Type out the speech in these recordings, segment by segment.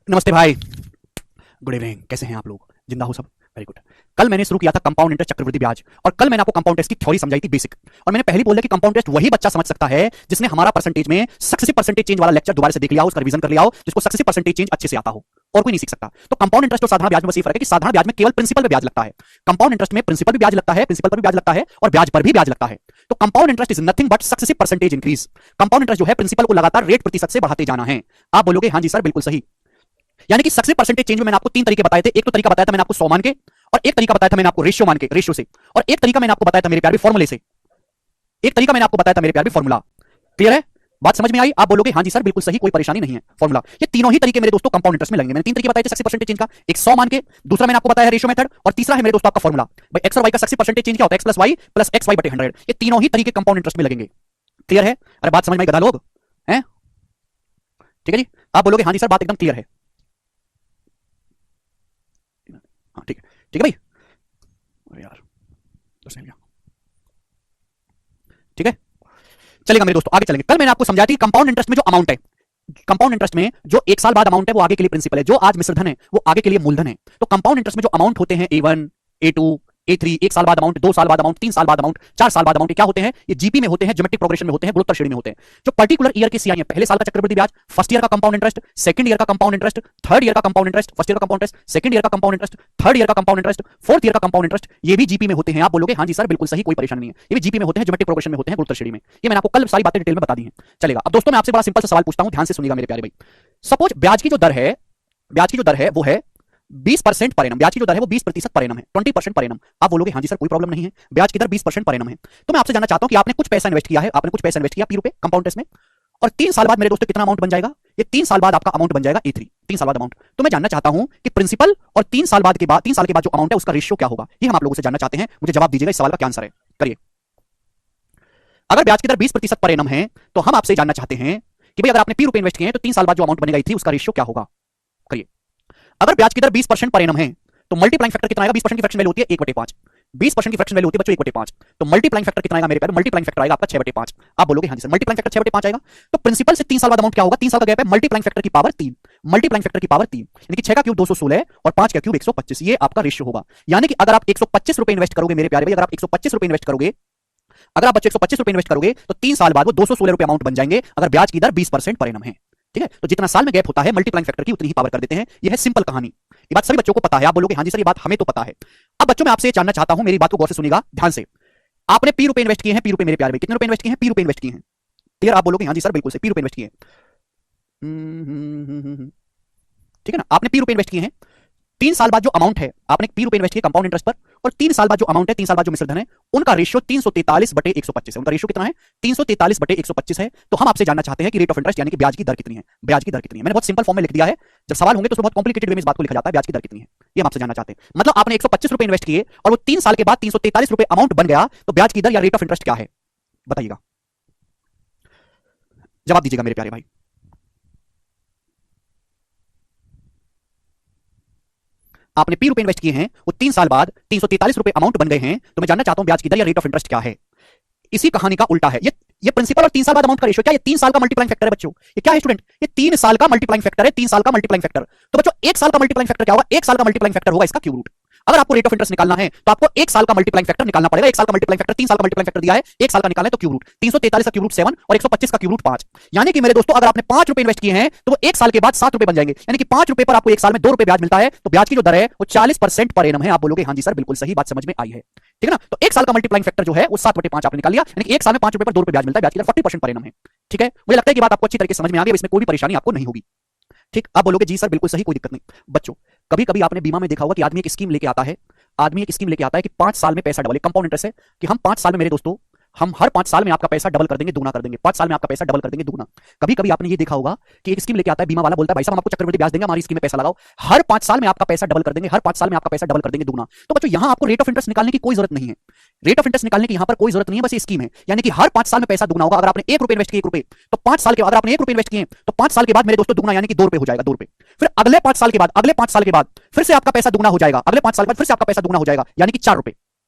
नमस्ते भाई। Good evening. कैसे हैं आप लोग? जिंदा हो सब? Very good. कल मैंने शुरू किया था कंपाउंड इंटरेस्ट, चक्रवृद्धि ब्याज, और कल मैंने आपको कंपाउंड इंटरेस्ट की थ्योरी समझाई थी, बेसिक। और मैंने पहले बोला कि कंपाउंड इंटरेस्ट वही बच्चा समझ सकता है जिसने हमारा परसेंटेज में सक्सेसिव परसेंटेज चेंज वाला लेक्चर दोबारा से देख लिया हो, उसका रिवीजन कर लिया हो, जिसको सक्सेसिव परसेंटेज चेंज अच्छे से आता हो। और कोई नहीं सीख सकता। तो कंपाउंड इंटरेस्ट और साधारण ब्याज में बस ये फर्क है कि साधारण ब्याज में केवल प्रिंसिपल पे ब्याज लगता है, कंपाउंड इंटरेस्ट में प्रिंसिपल भी ब्याज लगता है, प्रिंसिपल पर भी ब्याज लगता है और ब्याज पर भी ब्याज लगता है। तो compound interest is nothing but successive percentage increase. Compound interest जो है प्रिंसिपल को लगातार रेट प्रतिशत से बढ़ाते जाना है। आप बोलोगे हाँ जी सर बिल्कुल सही। यानी कि सक्सेसिव परसेंटेज चेंज में मैंने आपको तीन तरीके बताए थे। एक तो तरीका बताया था मैंने आपको 100 मान के, और एक तरीका बताया था मैंने आपको रेशियो मान के, रेशियो से, और एक तरीका मैंने आपको बताया था मेरे प्यार भी फॉर्मूले से। एक तरीका मैंने आपको बताया था मेरे प्यार भी फॉर्मूला। क्लियर है? बात समझ में आई? आप बोलोगे हाँ जी सर बिल्कुल सही, कोई परेशानी नहीं है। फॉर्मूला, ये तीनों ही तरीके मेरे दोस्तों कंपाउंड इंटरेस्ट में लगेंगे। मैंने तीन तरीके बताए थे सक्सेसिव परसेंटेज चेंज का, एक 100 मान के, दूसरा मैंने आपको बताया रेशियो मेथड, और तीसरा है मेरे दोस्तों आपका फॉर्मूला। भाई एक्स और वाई का सक्सेसिव परसेंटेज चेंज क्या होता है? X plus Y plus X Y बटे 100। ये तीनों ही तरीके कंपाउंड इंटरेस्ट में लगेंगे। क्लियर है? अरे बात समझ में आई गधा लोग? हैं? ठीक है जी। आप बोलोगे हाँ जी सर बात एकदम क्लियर है। हाँ ठीक है, ठीक है भाई। अरे यार ठीक है, चलेगा मेरे दोस्तों, आगे चलेंगे। कल मैंने आपको समझाया थी कंपाउंड इंटरेस्ट में जो अमाउंट है, कंपाउंड इंटरेस्ट में जो एक साल बाद अमाउंट है वो आगे के लिए प्रिंसिपल है, जो आज मिश्रधन है वो आगे के लिए मूलधन है। तो कंपाउंड इंटरेस्ट में जो अमाउंट होते हैं A1, A2, A3, एक साल बाद अमाउंट, 2 साल बाद अमाउंट, 3 साल बाद अमाउंट, 4 साल बाद अमाउंट, क्या होते हैं? ये जीपी में होते हैं, ज्योमेट्रिक प्रोग्रेशन में होते हैं, गुणोत्तर श्रेणी में होते हैं। जो पर्टिकुलर ईयर की सीआई है, पहले साल का चक्रवृद्धि ब्याज, फर्स्ट ईयर का कंपाउंड इंटरेस्ट, सेकंड ईयर का कंपाउंड इंटरेस्ट, थर्ड ईयर का कंपाउंड इंटरेस्ट, फर्स्ट ईयर का कंपाउंड इंटरेस्ट, सेकंड ईयर का कंपाउंड इंटरेस्ट, थर्ड ईयर का कंपाउंड इंटरेस्ट, फोर्थ ईयर का कंपाउंड इंटरेस्ट, ये भी जीपी में होते हैं। आप बोलोगे हाँ जी सर बिल्कुल सही, कोई परेशानी नहीं है, ये भी जीपी में होते हैं, ज्योमेट्रिक प्रोग्रेशन में होते हैं, गुणोत्तर श्रेणी में। ये मैंने आपको कल सारी बातें डिटेल में बता दी हैं। चलेगा। अब दोस्तों मैं आपसे बड़ा सिंपल सा सवाल पूछता हूं, ध्यान से सुनिएगा मेरे प्यारे भाई। सपोज ब्याज की जो दर है, ब्याज की जो दर है वो है 20% पर एनम। ब्याज की जो दर है वो 20% पर एनम है, 20% पर एनम। आप बोलोगे हाँ जी सर कोई प्रॉब्लम नहीं है, ब्याज की दर 20% पर एनम है। तो मैं आपसे जानना चाहता हूं कि आपने कुछ पैसा इन्वेस्ट किया है, आपने कुछ पैसा इन्वेस्ट किया P रुपए कंपाउंड इंटरेस्ट में, और 3 साल बाद मेरे दोस्तों कितना अमाउंट बन जाएगा? ये 3 साल बाद आपका अमाउंट बन जाएगा A3, 3 साल बाद अमाउंट। तो मैं जानना चाहता हूं कि प्रिंसिपल और 3 साल बाद के बाद, 3 साल के बाद जो अमाउंट है उसका रेशियो क्या होगा? ये हम आप लोगों से जानना चाहते हैं। मुझे जवाब दीजिएगा, इस सवाल का क्या आंसर है, करिए। अगर ब्याज की दर 20% पर एनम है तो हम आपसे जानना चाहते हैं कि भाई अगर आपने P रुपए इन्वेस्ट किए हैं तो 3 साल बाद जो अमाउंट बनेगा A3 उसका रेशियो क्या होगा? करिए। अगर ब्याज की दर 20% पर एनम है तो मल्टीप्लाइंग फैक्टर कितना आएगा? 20% की फ्रैक्शन वैल्यू होती है 1/5, 20% की फ्रैक्शन वैल्यू होती है बच्चों 1/5। तो मल्टीप्लाइंग फैक्टर कितना आएगा मेरे प्यारे? मल्टीप्लाइंग फैक्टर आएगा आपका 6/5। आप बोलोगे हाँ जी सर मल्टीप्लाइंग फैक्टर 6/5 आएगा। तो प्रिंसिपल से 3 साल बाद अमाउंट क्या होगा? 3 साल का गैप है, मल्टीप्लाइंग फैक्टर की पावर 3, मल्टीप्लाइंग फैक्टर की पावर 3, यानी कि 6 का क्यूब 216 और 5 का क्यूब 125। ये आपका रेशियो होगा। यानी कि अगर आप 125 रुपए इन्वेस्ट करोगे मेरे प्यारे भाई, अगर आप 125 रुपए इन्वेस्ट करोगे, अगर आप 125 रुपए इन्वेस्ट करोगे तो 3 साल बाद वो 216 रुपए अमाउंट बन जाएंगे, अगर ब्याज की दर 20% पर एनम है। ठीक है, तो जितना साल में गैप होता है मल्टीप्लाइंग फैक्टर की उतनी ही पावर कर देते हैं। यह है सिंपल कहानी। ये बात सभी बच्चों को पता है। आप बोलोगे हाँ जी सर ये बात हमें तो पता है। अब बच्चों मैं आपसे जानना चाहता हूं, मेरी बात को गौर से सुनिएगा ध्यान से। आपने P रुपए इन्वेस्ट किए हैं, P रुपए मेरे प्यारे भाई, कितने रुपए इन्वेस्ट किए हैं? P रुपए इन्वेस्ट किए हैं। क्लियर? आप बोलोगे हाँ जी सर बिल्कुल से P रुपए इन्वेस्ट किए हैं। ठीक है ना, आपने P रुपए इन्वेस्ट किए हैं। 3 साल बाद जो अमाउंट है, आपने P रुपए इन्वेस्ट किए कंपाउंड इंटरेस्ट पर, और 3 साल बाद जो अमाउंट है, 3 साल बाद जो मिश्रधन है, उनका रेशियो 343/125 है। उनका रेशियो कितना है? 343/125 है। तो हम आपसे जानना चाहते हैं कि रेट ऑफ इंटरेस्ट यानी कि ब्याज की दर कितनी है? ब्याज की दर कितनी है? मैंने बहुत सिंपल फॉर्म में लिख दिया है। जब सवाल होंगे तो उसमें बहुत कॉम्प्लिकेटेड वे में इस बात को लिखा जाता है, ब्याज की दर कितनी है ये हम आपसे जानना चाहते हैं। मतलब आपने 125 रुपए इन्वेस्ट किए और वो 3 साल के बाद 343 रुपए अमाउंट बन गया, तो ब्याज की दर या रेट ऑफ इंटरेस्ट क्या है? बताइएगा, जवाब दीजिएगा मेरे प्यारे भाई। आपने P रुपए इन्वेस्ट किए हैं, वो 3 साल बाद 343 रुपए अमाउंट बन गए हैं, तो मैं जानना चाहता हूं ब्याज की दर या रेट ऑफ इंटरेस्ट क्या है? इसी कहानी का उल्टा है ये प्रिंसिपल और 3 साल बाद अमाउंट का रेशियो। क्या ये 3 साल का मल्टीप्लाइंग फैक्टर है बच्चों? ये क्या है स्टूडेंट? ये 3 साल का मल्टीप्लाइंग फैक्टर है, 3 साल का मल्टीप्लाइंग फैक्टर। तो बच्चों 1 साल का मल्टीप्लाइंग फैक्टर क्या होगा? 1 साल का मल्टीप्लाइंग फैक्टर होगा इसका क्यूब रूट। अगर आपको रेट ऑफ इंटरेस्ट निकालना है तो आपको 1 साल का मल्टीप्लाइंग फैक्टर निकालना पड़ेगा। 1 साल का मल्टीप्लाइंग फैक्टर 3 साल का मल्टीप्लाइंग फैक्टर दिया है, 1 साल का निकालना है तो क्यूब रूट 343 का क्यूब रूट 7 और 125 का क्यूब रूट 5। यानी कि मेरे दोस्तों अगर आपने 5 रुपए इन्वेस्ट किए हैं तो वो 1 साल के बाद 7 रुपए बन जाएंगे, यानी कि 5 रुपए पर आपको 1 साल में 2 रुपए ब्याज मिलता है। तो ब्याज की जो दर है वो 40% पर एनम है। आप बोलोगे हाँ जी सर बिल्कुल सही, बात समझ में आई है। ठीक है ना, तो 1 साल का मल्टीप्लाइंग फैक्टर जो है वो 7/5 आपने निकाल लिया, यानी कि 1 साल में 5 रुपए पर 2 रुपए ब्याज मिलता है, ब्याज की दर 40% पर एनम है। ठीक है, मुझे लगता है कि बात आपको अच्छी तरीके से समझ में आ गई, इसमें कोई भी परेशानी आपको नहीं होगी। ठीक, आप बोलोगे जी सर बिल्कुल सही, कोई दिक्कत नहीं। बच्चों कभी कभी आपने बीमा में देखा होगा कि आदमी एक स्कीम लेके आता है, आदमी एक स्कीम लेके आता है कि 5 साल में पैसा डबल, कंपाउंड इंटरेस्ट है कि हम 5 साल में मेरे दोस्तों हम हर 5 साल में आपका पैसा डबल कर देंगे, दुगना कर देंगे, 5 साल में आपका पैसा डबल कर देंगे, दुगना। कभी कभी आपने ये देखा होगा कि एक स्कीम लेके आता है बीमा वाला, बोलता है भाई साहब हम आपको चक्रवृद्धि ब्याज देंगे, हमारी स्कीम में पैसा लगाओ, हर 5 साल में आपका पैसा डबल कर देंगे, हर 5 साल में आपका पैसा डबल कर देंगे, दुगना। तो बच्चों यहां आपको रेट ऑफ इंटरेस्ट निकालने की कोई जरूरत नहीं है, रेट ऑफ इंटरेस्ट निकालने की यहां पर कोई जरूरत नहीं है, बस ये स्कीम है। यानी कि हर 5 साल में पैसा दुगना होगा। अगर आपने 1 रुपए इन्वेस्ट किए 1 रुपए, तो 5 साल के बाद अगर आपने 1 रुपए इन्वेस्ट किए तो 5 साल के बाद मेरे दोस्तों दुगना यानी कि 2 रुपए हो जाएगा, 2 रुपए। फिर अगले 5 साल के बाद, अगले 5 साल के बाद फिर से आपका पैसा दुगना हो जाएगा, अगले 5 साल के बाद फिर से आपका पैसा दुगना हो जाएगा, यानी कि 4 रुपए।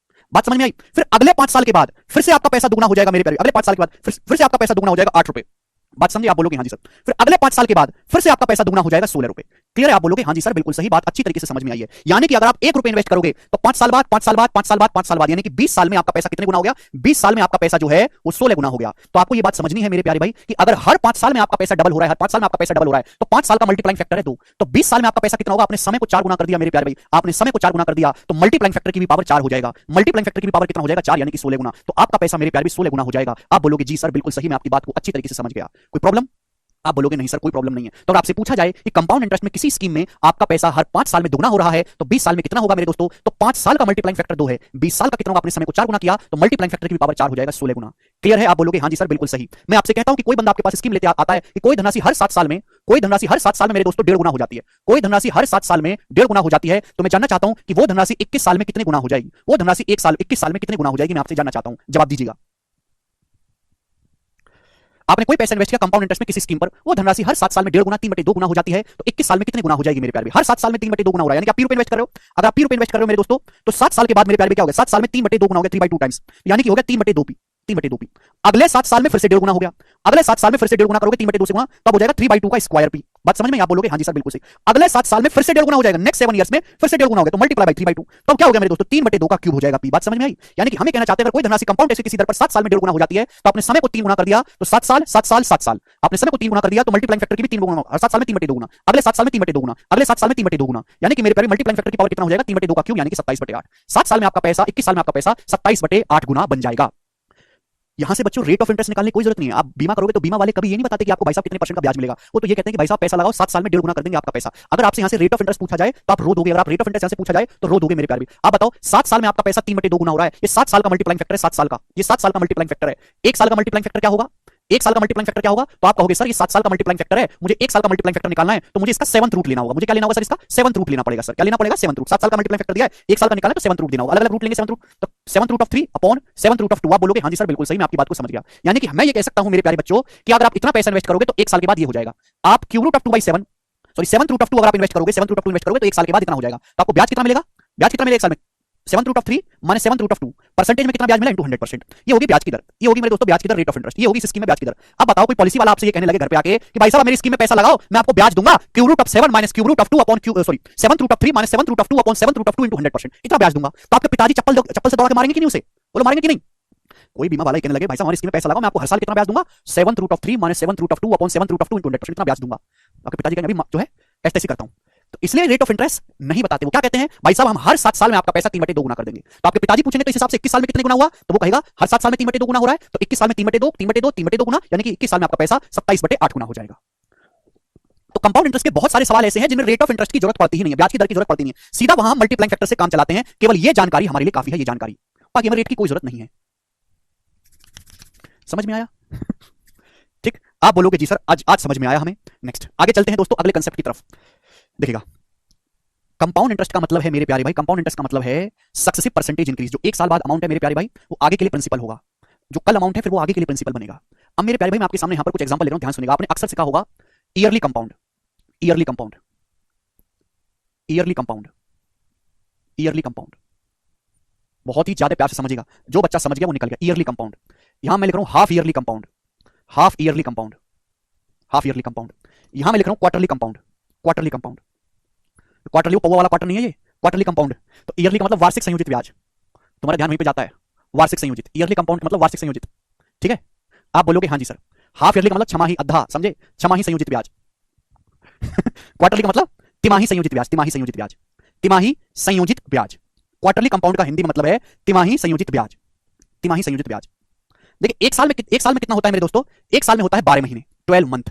बात समझ में आई? फिर अगले 5 साल के बाद फिर से आपका पैसा दुगना हो जाएगा मेरे प्यारे, अगले 5 साल के बाद फिर से आपका पैसा दुगना हो जाएगा 8 रुपए। बात समझे? आप बोलोगे हाँ जी सर। फिर अगले 5 साल के बाद फिर से आपका पैसा दुगना हो जाएगा 16 रुपए। क्लियर है? आप बोलोगे हाँ जी सर बिल्कुल सही बात, अच्छी तरीके से समझ में आई है। यानी कि अगर आप 1 रुपए इन्वेस्ट करोगे तो 5 साल बाद 5 साल बाद 5 साल बाद 5 साल बाद यानी कि 20 साल में आपका पैसा कितने गुना हो गया? 20 साल में आपका पैसा जो है वो 16 गुना हो गया। तो आपको ये बात समझनी है मेरे प्यारे भाई कि अगर हर 5 साल में आपका पैसा डबल हो रहा है, हर 5 साल में आपका पैसा डबल हो रहा है, तो 5 साल का मल्टीप्लाइंग फैक्टर है 2, तो 20 साल में आपका पैसा कितना होगा? आपने समय को 4 गुना कर दिया मेरे प्यारे भाई, आपने समय को 4 गुना कर दिया तो मल्टीप्लाइंग फैक्टर की भी पावर 4 हो जाएगा। मल्टीप्लाइंग फैक्टर की भी पावर कितना हो जाएगा? 4 यानी कि 16 गुना। तो आपका पैसा मेरे प्यारे भी 16 गुना हो जाएगा। आप बोलोगे जी सर बिल्कुल सही, मैं आपकी बात को अच्छी तरीके से समझ गया, कोई प्रॉब्लम? आप बोलोगे नहीं सर कोई प्रॉब्लम नहीं है। तो अगर आपसे पूछा जाए कि कंपाउंड इंटरेस्ट में किसी स्कीम में आपका पैसा हर 5 साल में दुगना हो रहा है तो 20 साल में कितना होगा मेरे दोस्तों? तो 5 साल का मल्टीप्लाइंग फैक्टर 2 है, 20 साल का कितना होगा? आपने समय को 4 गुना किया तो मल्टीप्लाइंग फैक्टर की भी पावर 4 हो जाएगा, 16 गुना। क्लियर है? आप बोलोगे हाँ जी सर बिल्कुल सही। मैं आपसे कहता हूं कि कोई बंदा आपके पास स्कीम लेते आता है कि कोई धनराशि हर 7 साल में, कोई धनराशि हर 7 साल में मेरे दोस्तों 1.5 गुना हो जाती है, कोई धनराशि हर 7 साल में 1.5 गुना हो जाती है। तो मैं जानना चाहता हूं कि वो धनराशि 21 साल में कितने गुना हो जाएगी? वो धनराशि 21 साल में कितने गुना हो जाएगी? मैं आपसे जानना चाहता हूं, जवाब दीजिएगा। आपने कोई पैसा इन्वेस्ट किया कंपाउंड इंटरेस्ट में किसी स्कीम पर, वो धनराशि हर 7 साल में 1.5 गुना 3/2 गुना हो जाती है, तो 21 साल में कितने गुना हो जाएगी मेरे प्यारे? हर 7 साल में 3/2 गुना हो रहा है, यानी कि आप P रुपए इन्वेस्ट कर रहे हो। अगर आप P रुपए इन्वेस्ट कर रहे हो मेरे दोस्तों तो 7 साल के बाद मेरे प्यारे क्या हो गया? 7 साल में 3/2 गुना हो गया, 3/2 टाइम्स, यानी कि हो गया 3/2 P, 3/2 P। अगले 7 साल में फिर से 1.5 गुना हो गया, अगले 7 साल में फिर से 1.5 गुना करोगे 3/2 से गुना, तब हो जाएगा 3/2 का स्क्वायर P। बात समझ में? आप बोलोगे हाँ जी सर बिल्कुल सही। अगले 7 साल में फिर से 1.5 गुना हो जाएगा, नेक्स्ट 7 ईयर्स में फिर से 1.5 गुना हो गया तो मल्टीप्लाई बाय 3/2, तब क्या हो गया मेरे दोस्तों? 3/2 का क्यूब हो जाएगा P। बात समझ में आई? यानी कि हमें कहना चाहते हैं अगर कोई धनराशि कंपाउंड ऐसे किसी दर पर 7 साल में 1.5 गुना हो जाती है तो आपने समय को 3 गुना कर दिया तो 7 साल 7 साल 7 साल, आपने समय को 3 गुना कर दिया तो मल्टीप्लाइंग फैक्टर की भी 3 गुना, हर 7 साल में 3/2 गुना, अगले 7 साल में 3/2 गुना, अगले 7 साल में 3/2 गुना, यानी कि मेरे प्यारे मल्टीप्लाइंग फैक्टर की पावर कितना हो जाएगा? 3/2 का क्यूब यानी कि 27/8। 7 साल में आपका पैसा, 21 साल में आपका पैसा 27/8 गुना बन जाएगा। यहां से बच्चों रेट ऑफ इंटरेस्ट निकालने की कोई जरूरत नहीं है। आप बीमा करोगे तो बीमा वाले कभी ये नहीं बताते कि आपको भाई साहब कितने % का ब्याज मिलेगा, वो तो ये कहते हैं कि भाई साहब पैसा लगाओ 7 साल में 1.5 गुना कर देंगे आपका पैसा। अगर आपसे यहां से रेट ऑफ इंटरेस्ट पूछा जाए तो आप रो दोगे, अगर आप रेट ऑफ इंटरेस्ट यहां से पूछा जाए तो रो दोगे मेरे प्यारे भी। आप बताओ 7 साल में आपका पैसा 3/2 गुना हो रहा है, ये 7 साल का मल्टीप्लाइंग फैक्टर है, 7 साल का, ये 7 साल का मल्टीप्लाइंग फैक्टर है। 1 साल का मल्टीप्लाइंग फैक्टर क्या होगा? 1 साल का मल्टीप्लाइंग फैक्टर क्या होगा? तो आप कहोगे सर ये 7 साल का मल्टीप्लाइंग फैक्टर है, मुझे 1 साल का मल्टीप्लाइंग फैक्टर निकालना है तो मुझे इसका 7th रूट लेना होगा। मुझे क्या लेना होगा सर? इसका 7th रूट लेना पड़ेगा सर। क्या लेना पड़ेगा? 7th root. 7 साल का मल्टीप्लाइंग फैक्टर दिया है, 1 साल का निकालना है तो 7th रूट देना होगा। अलग-अलग रूट लेंगे 7th रूट, तो 7th root of 3 upon 7th root of 2। आप बोलोगे हाँ जी सर बिल्कुल सही, मैं आपकी बात को समझ गया। यानी कि मैं ये कह सकता हूं मेरे प्यारे बच्चों कि अगर आप इतना पैसा इन्वेस्ट करोगे तो 1 साल के बाद ये हो जाएगा। आप cube root of 2/7 sorry 7th root of 2 अगर आप इन्वेस्ट करोगे, 7th रूट ऑफ 2 इन्वेस्ट करोगे तो 1 साल के बाद इतना हो जाएगा। तो आपको ब्याज कितना मिलेगा? ब्याज कितना मिलेगा 1 साल में? 7th root of 3 minus 7th root of 2, percentage में कितना ब्याज मिला? इनटू 100%। ये होगी ब्याज की दर, ये होगी मेरे दोस्तों ब्याज की दर, रेट ऑफ इंटरेस्ट, ये होगी इस स्कीम में ब्याज की दर। अब बताओ कोई पॉलिसी वाला आपसे ये कहने लगे घर पे आके कि भाई साहब मेरी स्कीम में पैसा लगाओ, मैं आपको ब्याज दूंगा cube root of 7 minus cube root of 2 upon cube sorry 7th root of 3 minus 7th root of 2 upon 7th root of 2 into 100%, इतना ब्याज दूंगा। तो आपके पिताजी चप्पल से दौड़ा के मारेंगे कि नहीं उसे? बोलो मारेंगे कि नहीं? कोई बीमा वाला ही कहने लगे भाई साहब हमारी स्कीम में पैसा लगाओ, मैं आपको हर साल कितना ब्याज दूंगा? 7th root of 3 minus 7th root of 2 upon 7th root of 2 into 100%, इतना ब्याज दूंगा। आपके पिताजी कहेंगे अभी जो है ऐसे करता हूं, तो इसलिए रेट ऑफ इंटरेस्ट नहीं बताते। वो क्या कहते हैं? भाई साहब हम हर 7 साल में आपका पैसा 3/2 गुना कर देंगे। तो आपके पिताजी पूछेंगे तो इस हिसाब से 21 साल में कितने गुना हुआ? तो वो कहेगा हर 7 साल में 3/2 गुना हो रहा है, तो 21 साल में 3/2 3/2 3/2 गुना, यानी कि 21 साल में आपका पैसा 27/8 गुना हो जाएगा। तो कंपाउंड इंटरेस्ट के बहुत सारे सवाल ऐसे हैं जिनमें रेट ऑफ इंटरेस्ट की जरूरत पड़ती ही नहीं है, ब्याज की दर की जरूरत पड़ती नहीं है, सीधा वहां मल्टीप्लाइंग फैक्टर से काम चलाते हैं। केवल ये जानकारी हमारे लिए काफी है, ये जानकारी, बाकी हमें रेट की कोई जरूरत नहीं है। समझ में आया? ठीक, आप बोलोगे जी सर आज समझ में आया हमें। नेक्स्ट आगे चलते हैं दोस्तों अगले कंसेप्ट की तरफ। देखिएगा कंपाउंड इंटरेस्ट का मतलब है मेरे प्यारे भाई, कंपाउंड इंटरेस्ट का मतलब है सक्सेसिव परसेंटेज इंक्रीज। जो 1 साल बाद अमाउंट है मेरे प्यारे भाई वो आगे के लिए प्रिंसिपल होगा, जो कल अमाउंट है फिर वो आगे के लिए प्रिंसिपल बनेगा। अब मेरे प्यारे भाई मैं आपके सामने यहां पर कुछ एग्जांपल ले रहा हूं, ध्यान सुनिएगा। आपने अक्सर सीखा होगा yearly compound, yearly compound, yearly compound, yearly compound. बहुत ही ज्यादा प्यार से समझिएगा, जो बच्चा समझ गया वो निकल गया। ईयरली कंपाउंड, यहां मैं लिख रहा हूं half yearly compound, half yearly compound, half yearly compound. यहां मैं लिख रहा हूं quarterly compound, quarterly compound. Quarterly पौवा वाला क्वार्टर नहीं है ये, क्वार्टरली कंपाउंड। तो ईयरली का मतलब वार्षिक संयोजित ब्याज, तुम्हारा ध्यान वहीं पे जाता है, वार्षिक संयोजित। ईयरली कंपाउंड मतलब वार्षिक संयोजित, ठीक है। आप बोलोगे हाँ जी सर। हाफ ईयरली का मतलब छमाही, अद्धा समझे, छमाही संयोजित ब्याज। क्वार्टरली का मतलब तिमाही संयोजित ब्याज, तिमाही संयोजित ब्याज, तिमाही संयोजित ब्याज। क्वार्टरली कंपाउंड का हिंदी में मतलब है तिमाही संयोजित ब्याज, तिमाही संयोजित ब्याज। देखिए एक साल में कितना होता है मेरे दोस्तों? एक साल में होता है 12 महीने, 12 मंथ।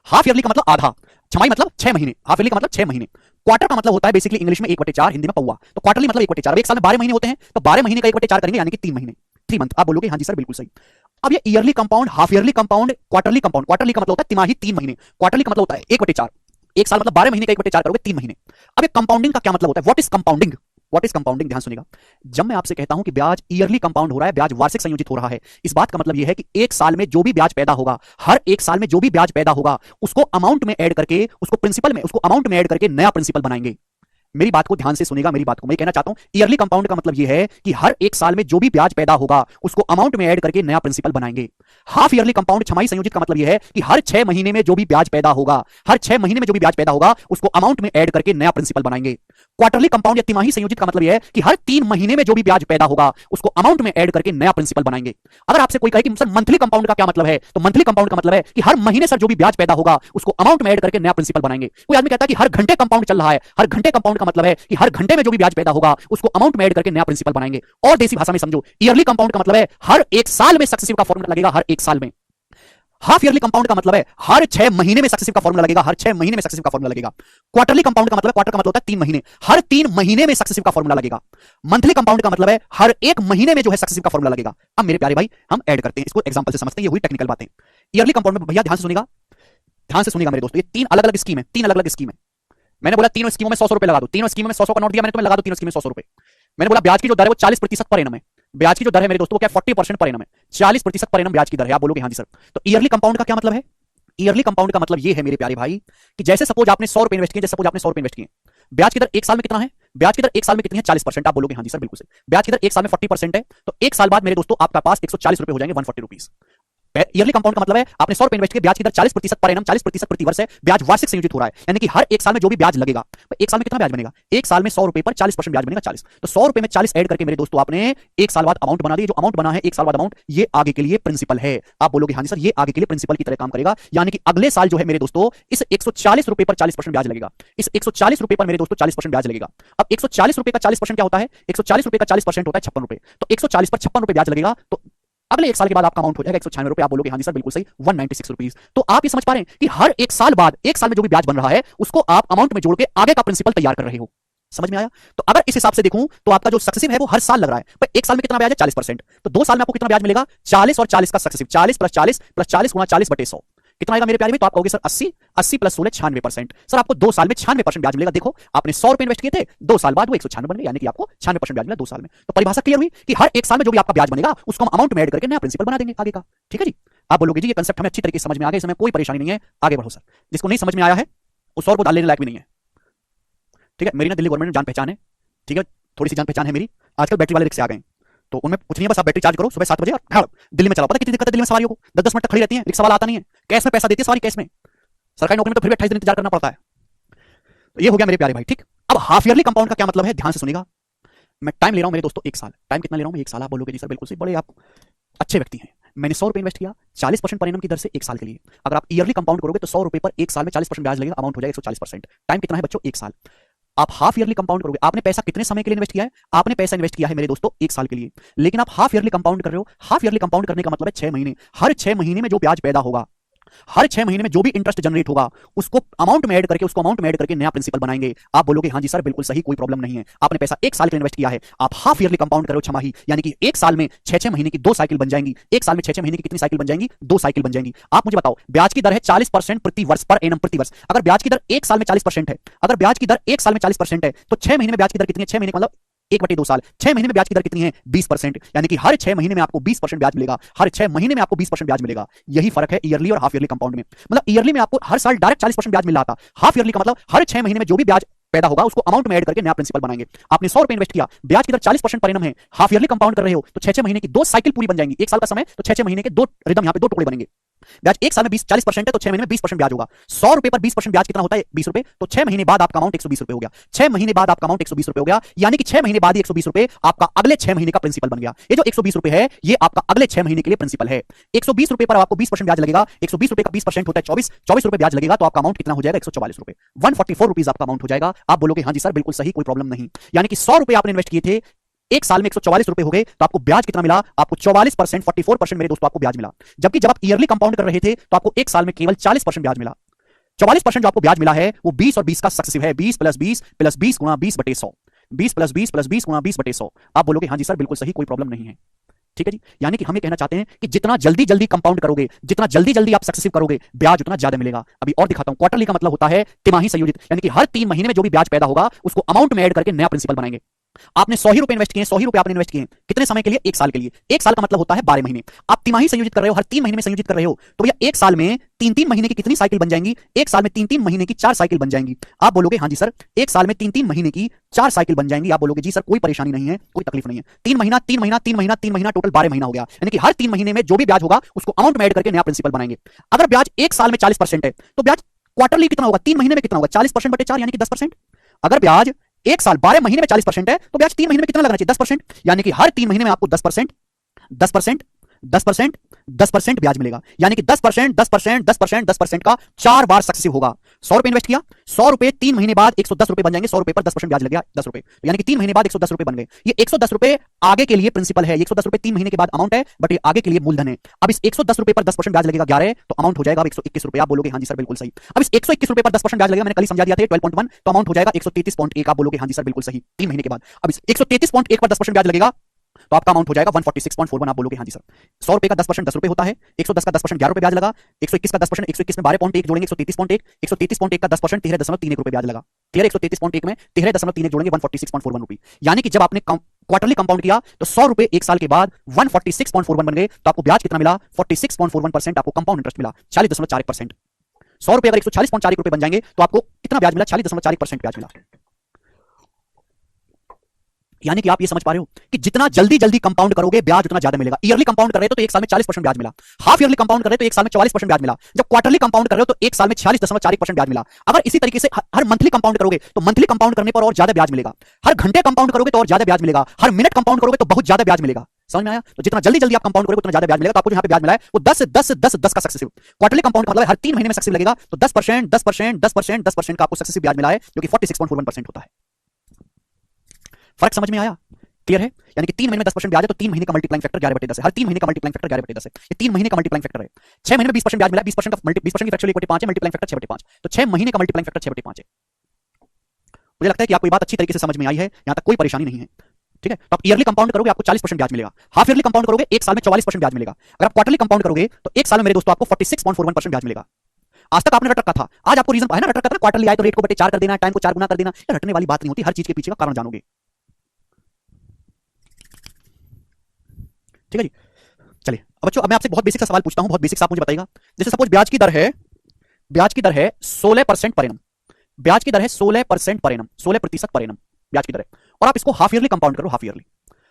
हाफ ईयरली का मतलब आधा, छमाही मतलब 6 महीने, हाफ ईयरली का मतलब 6 महीने। क्वार्टर का मतलब होता है बेसिकली इंग्लिश में 1/4, हिंदी में पौवा। तो क्वार्टरली मतलब 1/4। अब एक साल में 12 महीने होते हैं तो 12 महीने का 1/4 करेंगे यानी कि 3 महीने, 3 मंथ। आप बोलोगे हाँ जी सर बिल्कुल सही। अब ये yearly compound, half yearly compound, quarterly compound. Quarterly का मतलब होता है तिमाही 3 महीने, क्वार्टरली का मतलब होता है 1/4। एक साल मतलब 12 महीने का 1/4 करोगे 3 महीने। अब ये कंपाउंडिंग का क्या मतलब होता है? What is compounding? What is compounding? ध्यान सुनिएगा। जब मैं आपसे कहता हूं कि ब्याज ईयरली कंपाउंड हो रहा है, ब्याज वार्षिक संयोजित हो रहा है, इस बात का मतलब यह है कि एक साल में जो भी ब्याज पैदा होगा, हर एक साल में जो भी ब्याज पैदा होगा उसको अमाउंट में ऐड करके, उसको प्रिंसिपल में, उसको अमाउंट में ऐड करके नया प्रिंसिपल बनाएंगे। मेरी बात को ध्यान से सुनेगा, मेरी बात को मैं कहना चाहता हूं, ईयरली कंपाउंड का मतलब यह है कि हर एक साल में जो भी ब्याज पैदा होगा उसको अमाउंट में ऐड करके नया प्रिंसिपल बनाएंगे। हाफ ईयरली कंपाउंड छमाही संयोजित का मतलब यह है कि हर 6 महीने में जो भी ब्याज पैदा होगा, हर 6 महीने में जो भी ब्याज पैदा होगा उसको अमाउंट में ऐड करके नया प्रिंसिपल बनाएंगे। क्वार्टरली कंपाउंड या तिमाही संयोजित का मतलब यह है कि हर 3 महीने में जो भी ब्याज पैदा होगा उसको अमाउंट में ऐड करके नया प्रिंसिपल बनाएंगे। अगर आपसे कोई कहे कि सर मंथली कंपाउंड का क्या मतलब है, तो मंथली कंपाउंड का मतलब है कि हर महीने सर जो भी ब्याज पैदा होगा उसको अमाउंट में ऐड करके नया प्रिंसिपल बनाएंगे। कोई आदमी कहता है कि हर घंटे कंपाउंड चल रहा है, हर घंटे कंपाउंड का मतलब है कि हर घंटे में जो भी ब्याज पैदा होगा उसको अमाउंट में ऐड करके नया प्रिंसिपल बनाएंगे। और देसी भाषा में समझो, ईयरली कंपाउंड का मतलब है हर एक साल में सक्सेसिव का फॉर्मूला लगेगा, हर एक साल में। हाफ ईयरली कंपाउंड का मतलब है हर 6 महीने में सक्सेसिव का फॉर्मूला लगेगा, हर 6 महीने में सक्सेसिव का फॉर्मूला लगेगा। क्वार्टरली कंपाउंड का मतलब, क्वार्टर का मतलब होता है 3 महीने, हर 3 महीने में सक्सेसिव का फॉर्मूला लगेगा। मंथली कंपाउंड का मतलब है हर 1 महीने में जो है सक्सेसिव का फॉर्मूला लगेगा। अब मेरे प्यारे भाई हम ऐड करते हैं, इसको एग्जांपल से समझते हैं, ये हुई टेक्निकल बातें। ईयरली कंपाउंड में भैया ध्यान से सुनेगा, ध्यान से सुनेगा मेरे दोस्तों, ये 3 अलग अलग स्कीम है, 3 अलग अलग स्कीम है। मैंने बोला तीनों स्कीमों में 100 रुपए लगा दो, तीनों स्कीमों में 100 का नोट दिया मैंने, तुम्हें लगा दो तीनों स्कीम में 100 रुपए। मैंने बोला ब्याज की जो दर है वो 40% पर एनम है। ब्याज की जो दर है मेरे दोस्तों वो क्या 40% पर एनम है, 40% पर एनम ब्याज की दर है। आप बोलोगे हाँ जी सर, तो ईयरली कंपाउंड का क्या मतलब है? ईयरली कंपाउंड का मतलब ये है मेरे प्यारे भाई कि जैसे सपोज आपने 100 रुपए इन्वेस्ट किए, जैसे सपोज आपने 100 रुपए इन्वेस्ट किए, ब्याज की दर एक साल में कितना है? ब्याज की दर एक साल में कितनी है? 40%। आप बोलोगे हाँ जी सर बिल्कुल सही, ब्याज की दर एक साल में 40% है, तो एक साल बाद मेरे दोस्तों आपका पास 140 रुपए हो जाएंगे, 140 रुपीज। ईयरली कंपाउंड का मतलब है आपने 100 रुपए इन्वेस्ट किए, ब्याज की दर 40% पर एनम, 40% प्रति वर्ष है, ब्याज वार्षिक संयोजित हो रहा है, यानी कि हर एक साल में जो भी ब्याज लगेगा, एक साल में कितना ब्याज बनेगा? एक साल में 100 रुपए पर 40% ब्याज बनेगा, 40। तो 100 रुपए में 40 ऐड करके मेरे दोस्तों आपने एक साल बाद अमाउंट बना दी। जो अमाउंट बना है एक साल बाद अमाउंट, ये आगे के लिए प्रिंसिपल है। आप बोलोगे हाँ जी सर, ये आगे के लिए प्रिंसिपल की तरह काम करेगा, यानी कि अगले साल जो है मेरे दोस्तों इस 140 रुपए पर 40% ब्याज लगेगा, इस 140 रुपए पर मेरे दोस्तों 40% ब्याज लगेगा। अब 140 रुपए का 40% क्या होता है? 140 रुपए का 40% होता है 56 रुपए, तो 140 पर 56 रुपए ब्याज लगेगा, तो अगले एक साल के बाद आपका अमाउंट हो जाएगा 196 रुपए। आप बोलोगे हाँ जी सर बिल्कुल सही, 196 रुपीज। तो आप ये समझ पा रहे हैं कि हर एक साल बाद, एक साल में जो भी ब्याज बन रहा है उसको आप अमाउंट में जोड़ के आगे का प्रिंसिपल तैयार कर रहे हो। समझ में आया? तो अगर इस हिसाब से देखूं तो आपका जो सक्सेसिव है वो हर साल लग रहा है, पर एक साल में कितना ब्याज है? 40%, तो 2 साल में आपको कितना ब्याज मिलेगा? 40 और 40 का सक्सेसिव, 40 प्लस 40 प्लस 40 गुणा 40 बटे 100 कितना आएगा मेरे प्यारे में? तो आप कहोगे सर 80, 80 प्लस 16 96%। सर आपको 2 साल में 96% ब्याज मिलेगा। देखो आपने 100 रुपए इन्वेस्ट किए थे, 2 साल बाद वो 196 बन गए, यानी कि आपको 96% ब्याज मिला 2 साल में। तो परिभाषा क्लियर हुई कि हर एक साल में जो भी आपका ब्याज बनेगा उसको हम अमाउंट में ऐड करके नया प्रिंसिपल बना देंगे आगे का। ठीक है जी, आप बोलोगे जी ये कंसेप्ट हमें अच्छी तरीके से समझ में आ गया, इसमें कोई परेशानी नहीं है, आगे बढ़ो सर। जिसको नहीं समझ में आया है उस और को डाल लेने लायक भी नहीं है। ठीक है, मेरी ना दिल्ली गवर्नमेंट में जान पहचान है, ठीक है, थोड़ी सी जान पहचान है मेरी। आजकल बैटरी वाले रिक्शे आ गए, तो उनमें कुछ नहीं है, बस आप बैटरी चार्ज करो सुबह 7 बजे और हाँ, दिल्ली में चलाओ। पता कितनी दिक्कत है दिल्ली में सवारियों को, 10-10 मिनट तक खड़ी रहती है, रिक्शा वाला आता नहीं है, कैश में पैसा देती है सवारी, कैश में। सरकारी नौकरी में तो फिर भी 28 दिन इंतजार करना पड़ता है। तो ये हो गया मेरे प्यारे भाई। ठीक, अब हाफ ईयरली कंपाउंड का क्या मतलब है? ध्यान से सुनिएगा, मैं टाइम ले रहा हूं मेरे दोस्तों 1 साल। टाइम कितना ले रहा हूं मैं? 1 साल। आप बोलोगे जी सर बिल्कुल सही, बड़े आप अच्छे व्यक्ति हैं। मैंने 100 रुपए इन्वेस्ट किया 40% पर एनम की दर से 1 साल के लिए। अगर आप ईयरली कंपाउंड करोगे तो 100 रुपए पर 1 साल में 40% ब्याज लगेगा, अमाउंट हो जाएगा 140%। टाइम कितना है बच्चों? 1 साल। आप हाफ ईयरली कंपाउंड करोगे, आपने पैसा कितने समय के लिए इन्वेस्ट किया है? आपने पैसा इन्वेस्ट किया है मेरे दोस्तों 1 साल के लिए, लेकिन आप हाफ ईयरली कंपाउंड कर रहे हो। हाफ ईयरली कंपाउंड करने का मतलब है 6 महीने। हर 6 महीने में जो ब्याज पैदा होगा, हर 6 महीने में जो भी इंटरेस्ट जनरेट होगा उसको अमाउंट में ऐड करके, उसको अमाउंट में ऐड करके नया प्रिंसिपल बनाएंगे। आप बोलोगे हाँ जी सर बिल्कुल सही, कोई प्रॉब्लम नहीं है। आपने पैसा 1 साल के लिए इन्वेस्ट किया है, आप हाफ ईयरली कंपाउंड करो छमाही, यानी कि 1 साल में 6-6 महीने की 2 साइकिल बन जाएंगी। 1 साल में 6-6 महीने की कितनी साइकिल बन जाएंगी? 2 साइकिल बन जाएंगी। आप मुझे बताओ, ब्याज की दर है 40% प्रति वर्ष पर एनम, प्रति वर्ष। अगर ब्याज की दर 1 साल में 40% है, अगर ब्याज की दर 1 साल में 40% है, तो 6 महीने में ब्याज की दर कितनी है? 6 महीने का मतलब 1/2 साल। 6 महीने में ब्याज की दर कितनी है? 20%, यानी कि हर 6 महीने में आपको 20% ब्याज मिलेगा, हर 6 महीने में आपको 20% ब्याज मिलेगा। यही फर्क है ईयरली और हाफ ईयरली कंपाउंड में। मतलब ईयरली में आपको हर साल डायरेक्ट 40% ब्याज मिल रहा था, हाफ ईयरली का मतलब हर 6 महीने में जो भी ब्याज पैदा होगा उसको अमाउंट में ऐड करके नया प्रिंसिपल बनाएंगे। आपने 100 रुपए इन्वेस्ट किया, ब्याज की दर 40% पर एनम है, हाफ ईयरली कंपाउंड कर रहे हो, तो 6-6 महीने की 2 साइकिल पूरी बन जाएंगी। 1 साल का समय, तो 6-6 महीने के 2 रिदम, यहां पे 2 टुकड़े बनेंगे। ब्याज 1 साल में 40% है, तो 6 महीने में 20% ब्याज होगा। 100 रुपए पर 20% ब्याज कितना होता है? 20 रुपए। तो 6 महीने बाद आपका अमाउंट 120 रुपए हो गया। 6 महीने बाद आपका अमाउंट 120 रुपए हो गया, यानी कि 6 महीने बाद ही 120 रुपए आपका अगले 6 महीने का प्रिंसिपल बन गया। ये जो 120 रुपए है ये आपका अगले 6 महीने के लिए प्रिंसिपल है। 120 रुपए पर आपको 20% ब्याज लगेगा। 120 रुपए का 20% होता है 24 रुपए ब्याज लगेगा, तो आपका अमाउंट कितना हो जाएगा? 144 रुपए, 144 रुपीज आपका अमाउंट हो जाएगा। आप बोलोगे हाँ जी सर बिल्कुल सही, कोई प्रॉब्लम नहीं। यानी कि 100 रुपए आपने इन्वेस्ट किए थे, 1 साल में 144 रुपए हो गए, तो आपको ब्याज कितना मिला? आपको 44%, 44% मेरे दोस्तों आपको ब्याज मिला। जबकि जब आप ईयरली कंपाउंड कर रहे थे तो आपको 1 साल में केवल 40% ब्याज मिला। 44% जो आपको ब्याज मिला है वो 20 और 20 का सक्सेसिव है, 20 प्लस 20 प्लस 20 गुणा 20 बटे 100, 20 प्लस 20 प्लस 20 गुणा 20 बटे 100। आप बोलोगे हाँ जी सर बिल्कुल सही, कोई प्रॉब्लम नहीं है। ठीक है जी, यानी कि हम ये कहना चाहते हैं कि जितना जल्दी जल्दी कंपाउंड करोगे, जितना जल्दी जल्दी आप सक्सेसिव करोगे, ब्याज उतना ज्यादा मिलेगा। अभी और दिखाता हूं। क्वार्टरली का मतलब होता है तिमाही संयोजित, यानी कि हर 3 महीने में जो भी ब्याज पैदा होगा उसको अमाउंट में ऐड करके नया प्रिंसिपल बनाएंगे। आपने 100 ही रुपए इन्वेस्ट किए, 100 ही रुपए आपने इन्वेस्ट किए, कितने समय के लिए? 1 साल के लिए। 1 साल का मतलब होता है 12 महीने। आप तिमाही संयोजित कर रहे हो, हर 3 महीने में संयोजित कर रहे हो, तो भैया 1 साल में 3-3 महीने की कितनी साइकिल बन जाएंगी? 1 साल में 3-3 महीने की 4 साइकिल बन जाएंगी। आप बोलोगे हाँ जी सर, 1 साल में 3-3 महीने की 4 साइकिल बन जाएंगी। आप बोलोगे जी सर कोई परेशानी नहीं है, कोई तकलीफ नहीं है। 3 महीना 3 महीना 3 महीना 3 महीना, टोटल 12 महीना हो गया। यानी कि हर 3 महीने में जो भी ब्याज होगा उसको अमाउंट में ऐड करके नया प्रिंसिपल बनाएंगे। अगर ब्याज 1 साल में 40% है तो ब्याज क्वार्टरली कितना होगा? 3 महीने में कितना होगा? 40% बटे 4 यानी कि 10%। अगर ब्याज 1 साल 12 महीने में 40% है तो ब्याज 3 महीने में कितना लगना चाहिए? 10%। यानी कि हर 3 महीने में आपको 10%, 10%, 10%, 10% ब्याज मिलेगा। यानी कि 10%, 10%, 10%, 10% का 4 बार सक्सेसिव होगा। 100 रुपए इन्वेस्ट किया, 100 रुपए 3 महीने बाद 110 रुपए बन जाएंगे। 100 रुपए पर 10% ब्याज लग गया 10 रुपए, यानी कि 3 महीने बाद 110 रुपए बन गए। ये 110 रुपए आगे के लिए प्रिंसिपल है। 110 रुपए 3 महीने के बाद अमाउंट है, बट ये आगे के लिए मूलधन है। अब इस 110 रुपए पर 10% ब्याज लगेगा 11, तो अमाउंट हो जाएगा 121 रुपए। आप बोलोगे हाँ जी सर बिल्कुल सही। अब इस 121 रुपए पर 10% ब्याज लगेगा, मैंने कल ही समझा दिया था 12.1, तो अमाउंट हो जाएगा 133.1। आप बोलोगे हाँ जी सर बिल्कुल सही, 3 महीने के बाद। अब इस 133.1 पर 10% ब्याज लगेगा तो आपका अमाउंट हो जाएगा 146.41। आप बोलोगे हाँ जी सर। 100 रुपए का 10% 10 रुपए होता है, 110 का 10% 11 रुपए ब्याज लगा, 121 का 10%, 121 में 12.1 जोड़ेंगे 133.1, 133.1 का 10% 13.31 रुपए ब्याज लगा। क्लियर? 133.1 में 13.31 जोड़ेंगे 146.41 रुपए। यानी कि जब आपने क्वार्टरली कंपाउंड किया तो 100 रुपए 1 साल के बाद 146.41 बन गए, तो आपको ब्याज कितना मिला? 46.41% आपको कंपाउंड इंटरेस्ट मिला, 40.41%। 100 रुपए अगर 140.41 रुपए बन जाएंगे तो आपको कितना ब्याज मिला? 40.41% ब्याज मिला। यानी कि आप ये समझ पा रहे हो कि जितना जल्दी जल्दी कंपाउंड करोगे ब्याज उतना ज्यादा मिलेगा। ईयरली कंपाउंड कर रहे हो तो 1 साल में 40% ब्याज मिला, हाफ ईयरली कंपाउंड कर रहे हो तो 1 साल में 44% ब्याज मिला, जब क्वार्टरली कंपाउंड कर रहे हो तो 1 साल में 46.41% ब्याज मिला। अगर इसी तरीके से हर मंथली कंपाउंड करोगे तो मंथली कंपाउंड करने पर और ज्यादा ब्याज मिलेगा, हर घंटे कंपाउंड करोगे तो और ज्यादा ब्याज मिलेगा, हर मिनट कंपाउंड करोगे तो बहुत ज्यादा ब्याज मिलेगा। समझ में आया? तो जितना जल्दी जल्दी आप कंपाउंड करोगे उतना ज्यादा ब्याज मिलेगा। तो आपको यहाँ पे ब्याज मिला है वो 10 10 10 10 का सक्सेसिव। क्वार्टरली कंपाउंड का मतलब हर 3 महीने में सक्सेसिव लगेगा, तो 10%, 10%, 10%, 10% का आपको सक्सेसिव ब्याज मिला है, जो कि 46.41% होता है। फर्क समझ में आया? क्लियर है? यानी कि 3 महीने में 10% ब्याज है तो 3 महीने का मल्टीप्लाइंग फैक्टर 11/10 है। हर 3 महीने का मल्टीप्लाइंग फैक्टर 11/10 है। ये 3 महीने का मल्टीप्लाइंग फैक्टर है। 6 महीने में 20% ब्याज मिला, 20% का 20% की फैक्टर 1/5 है, मल्टीप्लाइंग फैक्टर 6/5, तो 6 महीने का मल्टीप्लाइंग फैक्टर 6/5 है। मुझे लगता है कि आपको ये बात अच्छी तरीके से समझ में आई है, यहां तक कोई परेशानी नहीं है। ठीक है? तो आप ईयरली कंपाउंड करोगे आपको 40% ब्याज मिलेगा, हाफ ईयरली कंपाउंड करोगे 1 साल में 44% ब्याज मिलेगा। अगर आप क्वार्टरली कंपाउंड करोगे तो 1 साल में मेरे दोस्तों आपको 46.41% ब्याज मिलेगा। आज तक आपने रट रखा था, आज आपको रीजन है ना, रट रखा था क्वार्टरली आए तो रेट को बटे 4 कर देना, टाइम को 4 गुना कर देना। ये रटने वाली बात नहीं होती, हर चीज के पीछे का कारण जानोगे। ठीक है जी? चलिए अब बच्चों, अब मैं आपसे बहुत बेसिक सा सवाल पूछता हूं, बहुत बेसिक सा आप मुझे बताइएगा। जैसे सपोज ब्याज की दर है 16% पर एनम, ब्याज की दर है 16% पर एनम, 16% पर एनम ब्याज की दर है, और आप इसको हाफ ईयरली कंपाउंड कर रहे हो,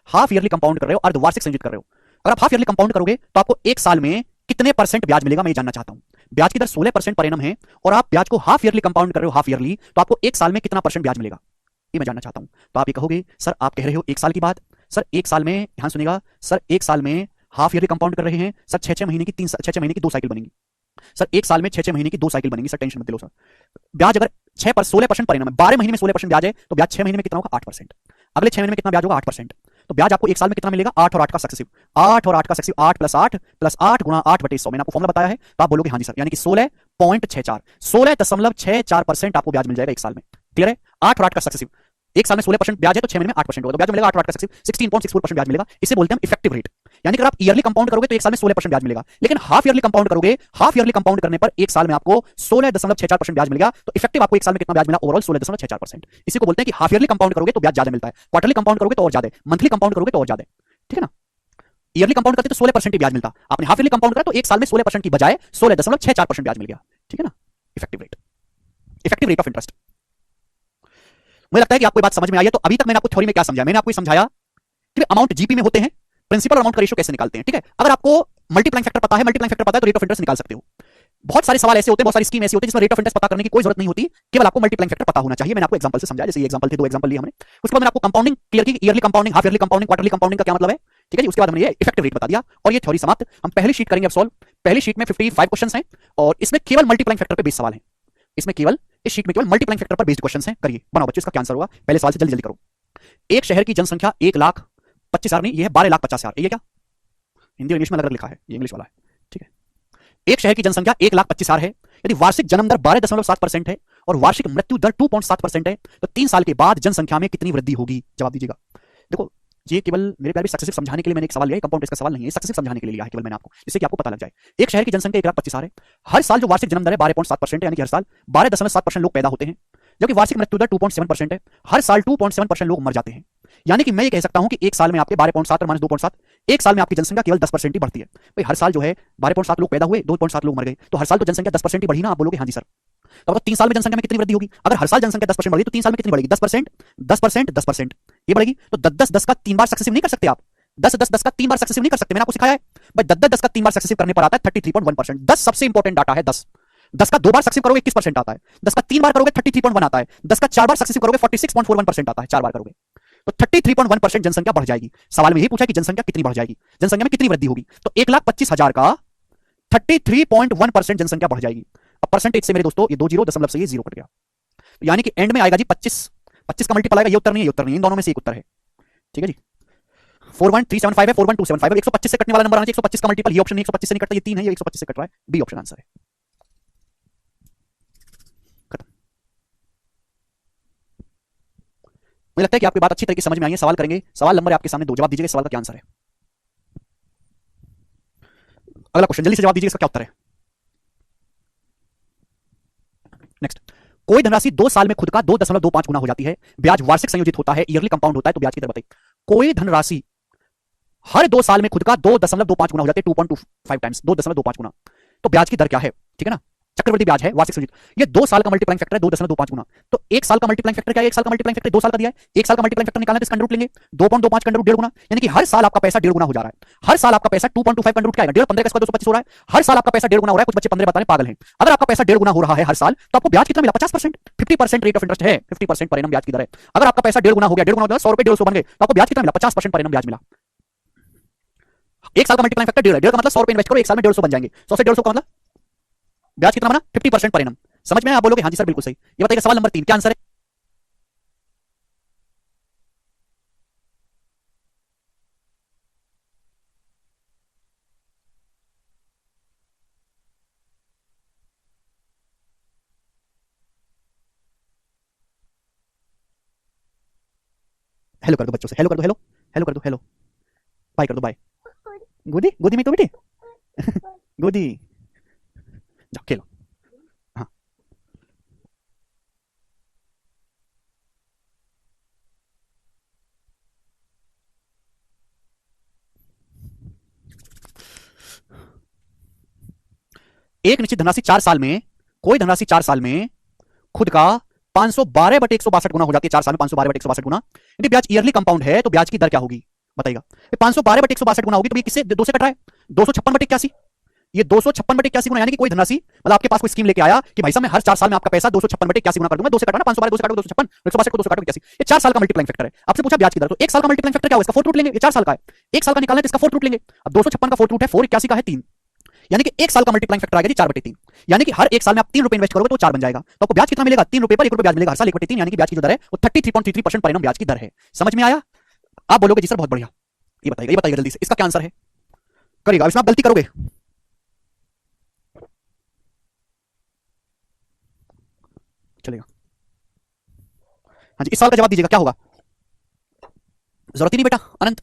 हाफ ईयरली कंपाउंड कर रहे हो, अर्धवार्षिक संयोजित कर रहे हो। अगर आप हाफ ईयरली कंपाउंड करोगे तो आपको 1 साल में कितने परसेंट ब्याज मिलेगा, मैं जानना चाहता हूं। ब्याज की दर 16% पर एनम है और आप ब्याज को हाफ ईयरली कंपाउंड कर रहे हो, हाफ ईयरली, तो आपको 1 साल में कितना परसेंट ब्याज मिलेगा, ये मैं जानना चाहता हूं। तो आप ये कहोगे सर आप कह रहे हो 1 साल की बात, सर 1 साल में, ध्यान सुनिएगा सर, 1 साल में हाफ ईयरली कंपाउंड कर रहे हैं सर, 6-6 महीने की 6-6 महीने की 2 साइकिल बनेंगी सर, 1 साल में 6-6 महीने की 2 साइकिल बनेंगी सर, टेंशन मत लो सर। ब्याज अगर 16% पर एनम है, 12 महीने में 16% ब्याज है, तो ब्याज 6 महीने में कितना होगा? 8%। अगले 6 महीने में कितना ब्याज होगा? 8%। तो ब्याज आपको 1 साल में कितना मिलेगा? 8 और 8 का सक्सेसिव, 8 और 8 का सक्सेसिव, 8 प्लस 8 गुणा 8/100। मैंने आपको फॉर्मूला बताया है, तो आप बोलोगे हाँ जी सर, यानी कि 16.64, 16.64% आपको ब्याज मिल जाएगा 1 साल में। क्लियर है? 8 और 8 का सक्सेसिव, 1 साल में 16% ब्याज है तो 6 महीने में 8% होगा, तो ब्याज मिलेगा 8 और 8 का सक्सेसिव 16.64% ब्याज मिलेगा। इसे बोलते हैं इफेक्टिव रेट। यानी कि अगर आप ईयरली कंपाउंड करोगे तो 1 साल में 16% ब्याज मिलेगा, लेकिन हाफ ईयरली कंपाउंड करोगे, हाफ ईयरली कंपाउंड करने पर 1 साल में आपको 16.64% ब्याज मिलेगा। तो इफेक्टिव आपको 1 साल में कितना ब्याज मिला? ओवरऑल 16.64%। इसी को बोलते हैं कि हाफ ईयरली कंपाउंड करोगे तो ब्याज ज्यादा मिलता है, क्वार्टरली कंपाउंड करोगे तो और ज्यादा, मंथली कंपाउंड करोगे तो और ज्यादा। ठीक है ना? ईयरली कंपाउंड करते तो 16% ही ब्याज मिलता, आपने हाफ ईयरली कंपाउंड करा तो 1 साल में 16% की बजाय 16.64% ब्याज मिल गया। ठीक है ना? Effective rate, effective rate of interest. मुझे लगता है कि आपको बात समझ में आई है। तो अभी तक मैंने आपको थ्योरी में क्या समझाया? मैंने आपको समझाया कि अमाउंट जीपी में होते हैं, प्रिंसिपल अमाउंट का रेशियो कैसे निकालते हैं। ठीक है? अगर आपको मल्टीप्लाइंग फैक्टर पता है, मल्टीप्लाइंग फैक्टर पता है तो रेट ऑफ इंटरेस्ट निकाल सकते हो। बहुत सारे सवाल ऐसे होते हैं, बहुत सारी स्कीम ऐसी होती है जिसमें रेट ऑफ इंटरेस्ट पता करने की कोई जरूरत नहीं होती, केवल आपको मल्टीप्लाइंग फैक्टर पता होना चाहिए। मैंने आपको एग्जांपल से समझाया, जैसे ये एग्जांपल थे, 2 एग्जांपल लिए हमने। उसके बाद मैंने आपको कंपाउंडिंग क्लियर की, yearly compounding, half yearly compounding, quarterly compounding का क्या मतलब है। ठीक है जी? उसके बाद हमने ये इफेक्टिव रेट बता दिया और ये थ्योरी समाप्त। हम पहली शीट करेंगे अब सॉल्व। पहली शीट में 55 क्वेश्चंस हैं और इसमें केवल मल्टीप्लाइंग फैक्टर पे बेस्ड सवाल हैं। इसमें केवल, इस शीट में केवल मल्टीप्लाइंग फैक्टर पर बेस्ड क्वेश्चंस हैं। करिए, बनाओ बच्चों, इसका क्या आंसर होगा। पहले सवाल से जल्दी जल्दी करो। एक शहर की जनसंख्या 1,25,000 नहीं, ये है 12,50,000। ये क्या हिंदी और इंग्लिश में अलग लिखा है, ये इंग्लिश वाला है। ठीक है? एक शहर की जनसंख्या 1,25,000 है, यदि वार्षिक जन्म दर 12.7% है और वार्षिक मृत्यु दर 2.7% है, तो 3 साल के बाद जनसंख्या में कितनी वृद्धि होगी? जवाब दीजिएगा। देखो, ये केवल मेरे प्यारे सक्सेसिव समझाने के लिए मैंने एक सवाल लिया है, कंपाउंड इसका सवाल नहीं है, सक्सेसिव समझाने के लिए लिया है केवल मैंने आपको, जिससे कि आपको पता लग जाए। एक शहर की जनसंख्या 1,25,000 है, हर साल जो वार्षिक जन्म दर है 12.7% है, यानी कि हर साल 12.7% लोग पैदा होते हैं, जबकि वार्षिक मृत्यु दर 2.7% है, हर साल 2.7% लोग मर जाते हैं। यानी कि मैं ये कह सकता हूं कि एक साल में आपके 12.7 और -2.7, एक साल में आपकी जनसंख्या केवल 10% ही बढ़ती है। भाई हर साल जो है 12.7 लोग पैदा हुए, 2.7 लोग मर गए, तो हर साल तो जनसंख्या 10% ही बढ़ी ना। आप बोलोगे हाँ जी सर। तो अब 3 साल में जनसंख्या में कितनी वृद्धि होगी? अगर हर साल जनसंख्या 10% बढ़ी तो 3 साल में कितनी बढ़ेगी? 10%, 10%, 10%, ये बढ़ेगी। तो 10-10-10 का 3 बार सक्सेसिव नहीं कर सकते आप। 10-10-10 का 3 बार सक्सेसिव नहीं कर सकते, मैंने आपको सिखाया है भाई। 10-10-10 का 3 बार सक्सेसिव करने पर आता है 33.1%। 10 सबसे इंपॉर्टेंट डाटा है। 10 10 का 2 बार सक्सेसिव करोगे 21% आता है। 10 का 3 बार करोगे 33.1 आता है। 10 का 4 बार सक्सेसिव करोगे 46.41% आता है। 4 बार करोगे तो 33.1% जनसंख्या बढ़ जाएगी। सवाल में यही पूछा कि जनसंख्या कितनी बढ़ जाएगी, जनसंख्या में कितनी वृद्धि होगी। तो 1,25,000 का 33.1% जनसंख्या बढ़ जाएगी। अब परसेंटेज से मेरे दोस्तों ये 2 दशमलव से ये 0 कट गया, तो यानी कि एंड में आएगा जी 25। 25 का मल्टीपल आएगा, ये उत्तर नहीं है, ये उत्तर नहीं है, इन दोनों में से एक उत्तर है। ठीक है जी। 41375 है, 41275 है। 125 से कटने वाला नंबर आना चाहिए। 125 का मल्टीपल ये ऑप्शन नहीं, 125 से नहीं कटता, ये 3 है, ये 125 से कट रहा है। बी ऑप्शन आंसर है। खत्म। मुझे लगता है कि आपकी बात अच्छी तरीके से समझ में आई है। सवाल करेंगे, सवाल नंबर आपके सामने 2, जवाब दीजिएगा। सवाल का क्या आंसर है? अगला क्वेश्चन जल्दी से जवाब दीजिए, इसका क्या उत्तर है? नेक्स्ट। कोई धनराशि 2 साल में खुद का 2.25 गुना हो जाती है, ब्याज वार्षिक संयोजित होता है, ईयरली कंपाउंड होता है, तो ब्याज की दर बताइए। कोई धनराशि हर 2 साल में खुद का 2.25 गुना हो जाती है, 2.25 टाइम्स, 2.25 गुना, तो ब्याज की दर क्या है? ठीक है ना, चक्रवृद्धि ब्याज है, वार्षिक संयोजित। ये 2 साल का मल्टीप्लाइंग फैक्टर है 2.25 गुना। तो 1 साल का मल्टीप्लाइंग फैक्टर क्या है? 1 साल का मल्टीप्लाइंग फैक्टर 2 साल का दिया है। 1 साल का मल्टीप्लाइंग फैक्टर निकालना है तो इसका अंडर रूट लेंगे, 2.25 का अंडर रूट 1.5 गुना, यानी कि हर साल आपका पैसा 1.5 गुना हो जा रहा है। हर साल आपका पैसा 2.25 का अंडर रूट क्या आएगा? 15 का स्क्वायर 225 हो रहा है। हर साल आपका पैसा 1.5 गुना हो रहा है। कुछ बच्चे 15 बता रहे पागल हैं। अगर आपका पैसा 1.5 गुना हो रहा है हर साल, तो आपको ब्याज कितना मिला? 50%, 50% रेट ऑफ इंटरेस्ट है, 50% पर एनम ब्याज की दर है। अगर आपका पैसा 1.5 गुना हो गया, 1.5 गुना हो गया, 100 रुपए 150 बन गए, तो आपको ब्याज कितना मिला? 50% पर एनम ब्याज मिला। 1 साल का मल्टीप्लाइंग फैक्टर 1.5 है, 1.5 का मतलब 100 रुपए इन्वेस्ट करो, 1 साल में 150 बन जाएंगे। 100 से 150 का मतलब ब्याज कितना बना? 50% पर एनम। समझ में आप बोलोगे हाँ जी सर बिल्कुल सही। ये बताइए सवाल नंबर 3 क्या आंसर है? हेलो कर दो बच्चों से, हेलो कर दो, हेलो हेलो कर दो, हेलो बाय कर दो, बाय। गोदी गोदी में तो बेटी गोदी, जाओ खेलो। हाँ, एक निश्चित धनराशि 4 साल में, कोई धनराशि 4 साल में खुद का 512/162 गुना हो जाती है। 4 साल में 512/162 गुना, यदि ब्याज ईयरली कंपाउंड है तो ब्याज की दर क्या होगी बताइएगा। 512/162 गुना होगी तो ये किससे 2 से कट रहा है? 256/81। ये 256/81 गुना, यानी कि कोई धनराशि मतलब आपके पास कोई स्कीम लेके आया कि भाई साहब मैं हर 4 साल में आपका पैसा 256/81 गुना कर दूंगा। 2 से काटो ना, 512 2 से काटो 256, 162 को 2 से काटो 81। ये 4 साल का मल्टीप्लाइंग फैक्टर है। आपसे पूछा ब्याज की दर, तो 1 साल का मल्टीप्लाइंग फैक्टर क्या होगा? इसका फोर्थ रूट लेंगे। ये 4 साल का है, 1 साल का निकालना है तो इसका फोर्थ रूट लेंगे। अब 256 का फोर्थ रूट है 4, 81 का है 3, यानी कि 1 साल का मल्टीप्लाइंग फैक्टर आएगा जी 4/3, यानी कि हर 1 साल में आप 3 रुपए इन्वेस्ट करोगे तो 4 बन जाएगा। तो आपको ब्याज कितना मिलेगा? 3 रुपए पर 1 रुपए ब्याज मिलेगा हर साल 1/3, यानी कि ब्याज की जो दर है वो 33.33% पर एनम ब्याज की दर है। समझ में आया? आप बोलोगे जी सर बहुत बढ़िया। ये बताइएगा जल्दी से इसका क्या आंसर है? करिएगा, इसमें आप गलती करोगे। चलेगा। हाँ जी, इस सवाल का जवाब दीजिएगा क्या होगा? जरूरत ही नहीं बेटा अनंत।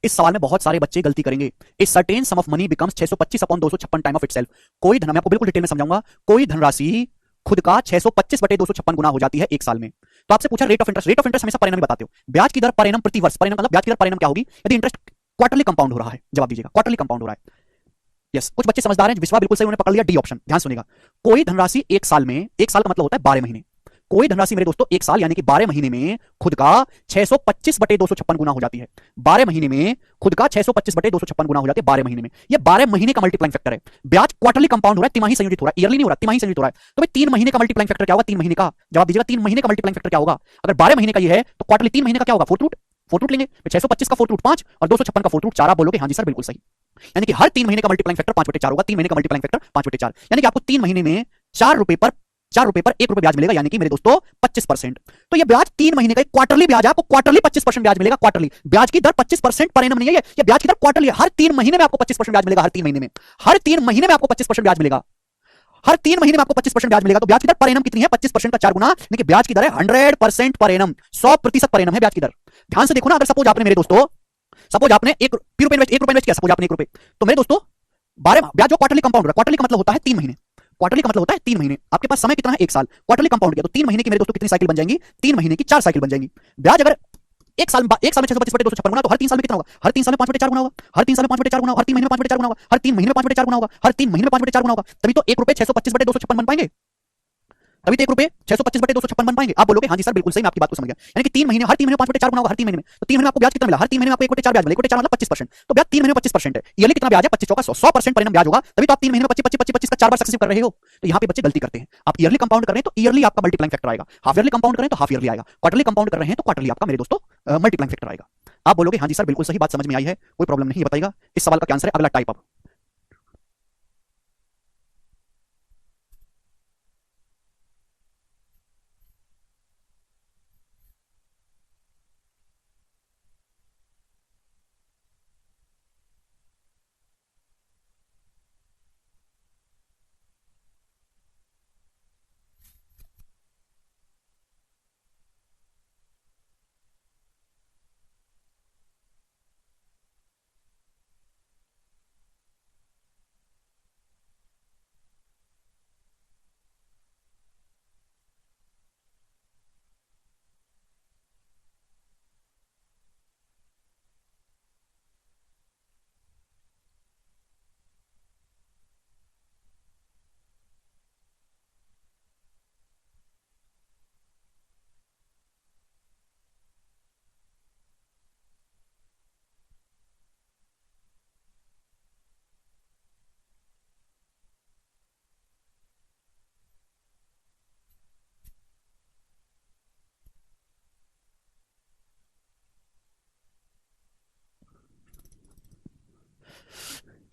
इस सवाल में बहुत सारे बच्चे गलती करेंगे। A certain some of money becomes 625/256 time of itself. कोई धन, मैं आपको बिल्कुल डिटेल में समझाऊंगा। कोई धनराशि खुद का 625/256 गुना हो जाती है 1 साल में। तो आपसे पूछा rate of interest. Rate of interest हमेशा पर एनम बताते हो। ब्याज की दर पर एनम प्रति वर्ष, पर एनम मतलब ब्याज की दर पर एनम क्या होगी यदि इंटरेस्ट क्वार्टरली कंपाउंड हो रहा है? जवाब दीजिएगा, क्वार्टरली कंपाउंड हो रहा है। यस, कुछ बच्चे समझदार हैं, विश्वास बिल्कुल सही, उन्होंने पकड़ लिया डी ऑप्शन। ध्यान सुनिएगा, कोई धनराशि 1 साल में, 1 साल का मतलब होता है 12 महीने, कोई धनराशि मेरे दोस्तों 1 साल यानी कि 12 महीने में खुद का 625/256 गुना हो जाती है। 12 महीने में खुद का 625/256 गुना हो जाती है 12 महीने में। ये 12 महीने का मल्टीप्लाइंग फैक्टर है। ब्याज क्वार्टरली कंपाउंड हो रहा है, तिमाही संयोजित हो रहा है, ईयरली नहीं हो रहा, तिमाही संयोजित हो रहा है। तो भाई 3 महीने का मल्टीप्लाइंग फैक्टर क्या होगा? 3 महीने का, जवाब दीजिएगा 3 महीने का मल्टीप्लाइंग फैक्टर क्या होगा? अगर 12 महीने का ये है तो क्वार्टरली 3 महीने का क्या होगा? फोर्थ रूट, फोर्थ रूट लेंगे। 625 का फोर्थ रूट 5 और 256 का फोर्थ रूट 4। आप बोलोगे हाँ जी सर बिल्कुल सही, यानी कि हर 3 महीने का मल्टीप्लाइंग फैक्टर 5/4 होगा। 3 महीने का मल्टीप्लाइंग फैक्टर 5/4, यानी कि आपको 3 महीने में 4 रुपए पर 1 रुपए ब्याज मिलेगा, यानी कि मेरे दोस्तों 25%। तो ये ब्याज 3 महीने का क्वार्टरली ब्याज है, आपको क्वार्टरली 25% ब्याज मिलेगा। क्वार्टरली ब्याज की दर 25% पर एनम नहीं है, ये ब्याज की दर क्वार्टरली है। हर 3 महीने में आपको 25% ब्याज मिलेगा। हर 3 महीने में, हर 3 महीने में आपको 25% ब्याज मिलेगा। हर 3 महीने में आपको 25% ब्याज मिलेगा। तो ब्याज की दर पर एनम कितनी है? 25% का 4 गुना, यानी कि ब्याज की दर है 100% पर एनम, 100% पर एनम है ब्याज की दर। ध्यान से देखो ना, अगर सपोज आपने मेरे दोस्तों, सपोज आपने 1 रुपए इन्वेस्ट किया, सपोज आपने 1 रुपए, तो मेरे दोस्तों 12 ब्याज जो क्वार्टरली कंपाउंड हो रहा है, क्वार्टरली का मतलब होता है 3 महीने, क्वार्टरली का मतलब होता है 3 महीने। आपके पास समय कितना है? 1 साल। क्वार्टरली कंपाउंड किया तो 3 महीने की मेरे दोस्तों कितनी साइकिल बन जाएंगी? 3 महीने की 4 साइकिल बन जाएंगी। ब्याज अगर एक साल में 625/256 गुना, तो हर 3 साल में कितना होगा? हर 3 साल में 5/4 गुना होगा, हर 3 साल में 5/4 गुना होगा, हर 3 महीने में 5/4 गुना होगा, हर 3 महीने में 5/4 गुना होगा, हर 3 महीने में 5/4 गुना होगा, तभी तो 1 रुपए 625/256 बन पाएंगे। तभी तो 1 रुपए 625/256 बन पाएंगे। आप बोलोगे हाँ जी सर बिल्कुल सही, मैं आपकी बात को समझ गया। यानी कि 3 महीने, हर 3 महीने 5/4 गुना होगा, हर 3 महीने में, तो 3 महीने में आपको ब्याज कितना मिला? हर 3 महीने में आपको 1/4 ब्याज मिला, 1/4 मतलब 25%, तो ब्याज 3 महीने में 25% है। ईयरली कितना ब्याज है? 25 चौका 100% पर एनम ब्याज होगा, तभी तो आप 3 महीने में 25 का 4 बार सक्सेसिव कर रहे हो। तो यहाँ पे बच्चे गलती करते हैं। आप ईयरली कंपाउंड कर रहे हैं तो ईयरली आपका मल्टीप्लाइंग फैक्टर आएगा, हाफ ईयरली कंपाउंड करें तो हाफ ईयरली आएगा, क्वार्टरली कंपाउंड कर रहे हैं तो क्वार्टरली आपका मेरे दोस्तों मल्टीप्लाइंग फैक्टर आएगा। आप बोलोगे हाँ जी सर बिल्कुल सही, बात समझ में आई है, कोई प्रॉब्लम नहीं, बताइएगा इस सवाल का क्या आंसर है। अगला टाइप अब,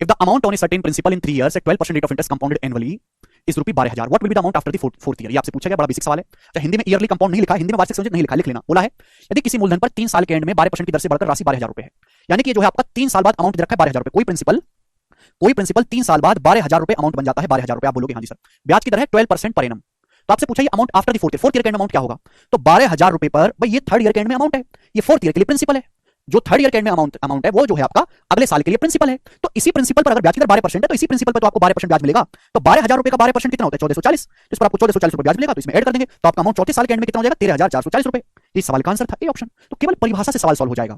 if the amount on a certain principal in 3 years at 12% rate of interest compounded annually is रुपये 12,000, what will be the amount after the fourth year? ये आपसे पूछा गया, बड़ा बेसिक सवाल है। तो हिंदी में ईयरली कंपाउंड नहीं लिखा, हिंदी में वार्षिक संयोजन नहीं लिखा, लिख लेना। बोला है यदि किसी मूलधन पर 3 साल के एंड में 12% की दर से बढ़कर राशि 12,000 रुपए है, यानी कि जो है आपका 3 साल बाद अमाउंट दे रखा है 12,000 रुपए, कोई प्रिंसिपल 3 साल बाद 12,000 रुपए अमाउंट बन जाता है 12,000 रुपए। आप बोलोगे हाँ जी सर, ब्याज की दर है 12% पर एनम, तो आपसे पूछा ये amount after the fourth year के एंड में अमाउंट क्या होगा? तो 12,000 रुपए पर भाई ये थर्ड ईयर के एंड में अमाउंट है, ये फोर्थ ईयर के लिए प्रिंसिपल है, जो थर्ड ईयर के एंड में अमाउंट है वो जो है आपका अगले साल के लिए प्रिंसिपल है। तो इसी प्रिंसिपल पर अगर ब्याज की दर 12% है तो इसी प्रिंसिपल पर तो आपको 12% ब्याज मिलेगा। तो 12,000 रुपए का 12% कितना होता है? 1440, तो इस पर आपको 1440 रुपए ब्याज मिलेगा, तो इसमें ऐड कर देंगे तो आपका अमाउंट चौथे साल के एंड में कितना हो जाएगा? 13,440 रुपए। ये सवाल का आंसर था, ए ऑप्शन। तो केवल परिभाषा से सवाल सॉल्व हो जाएगा।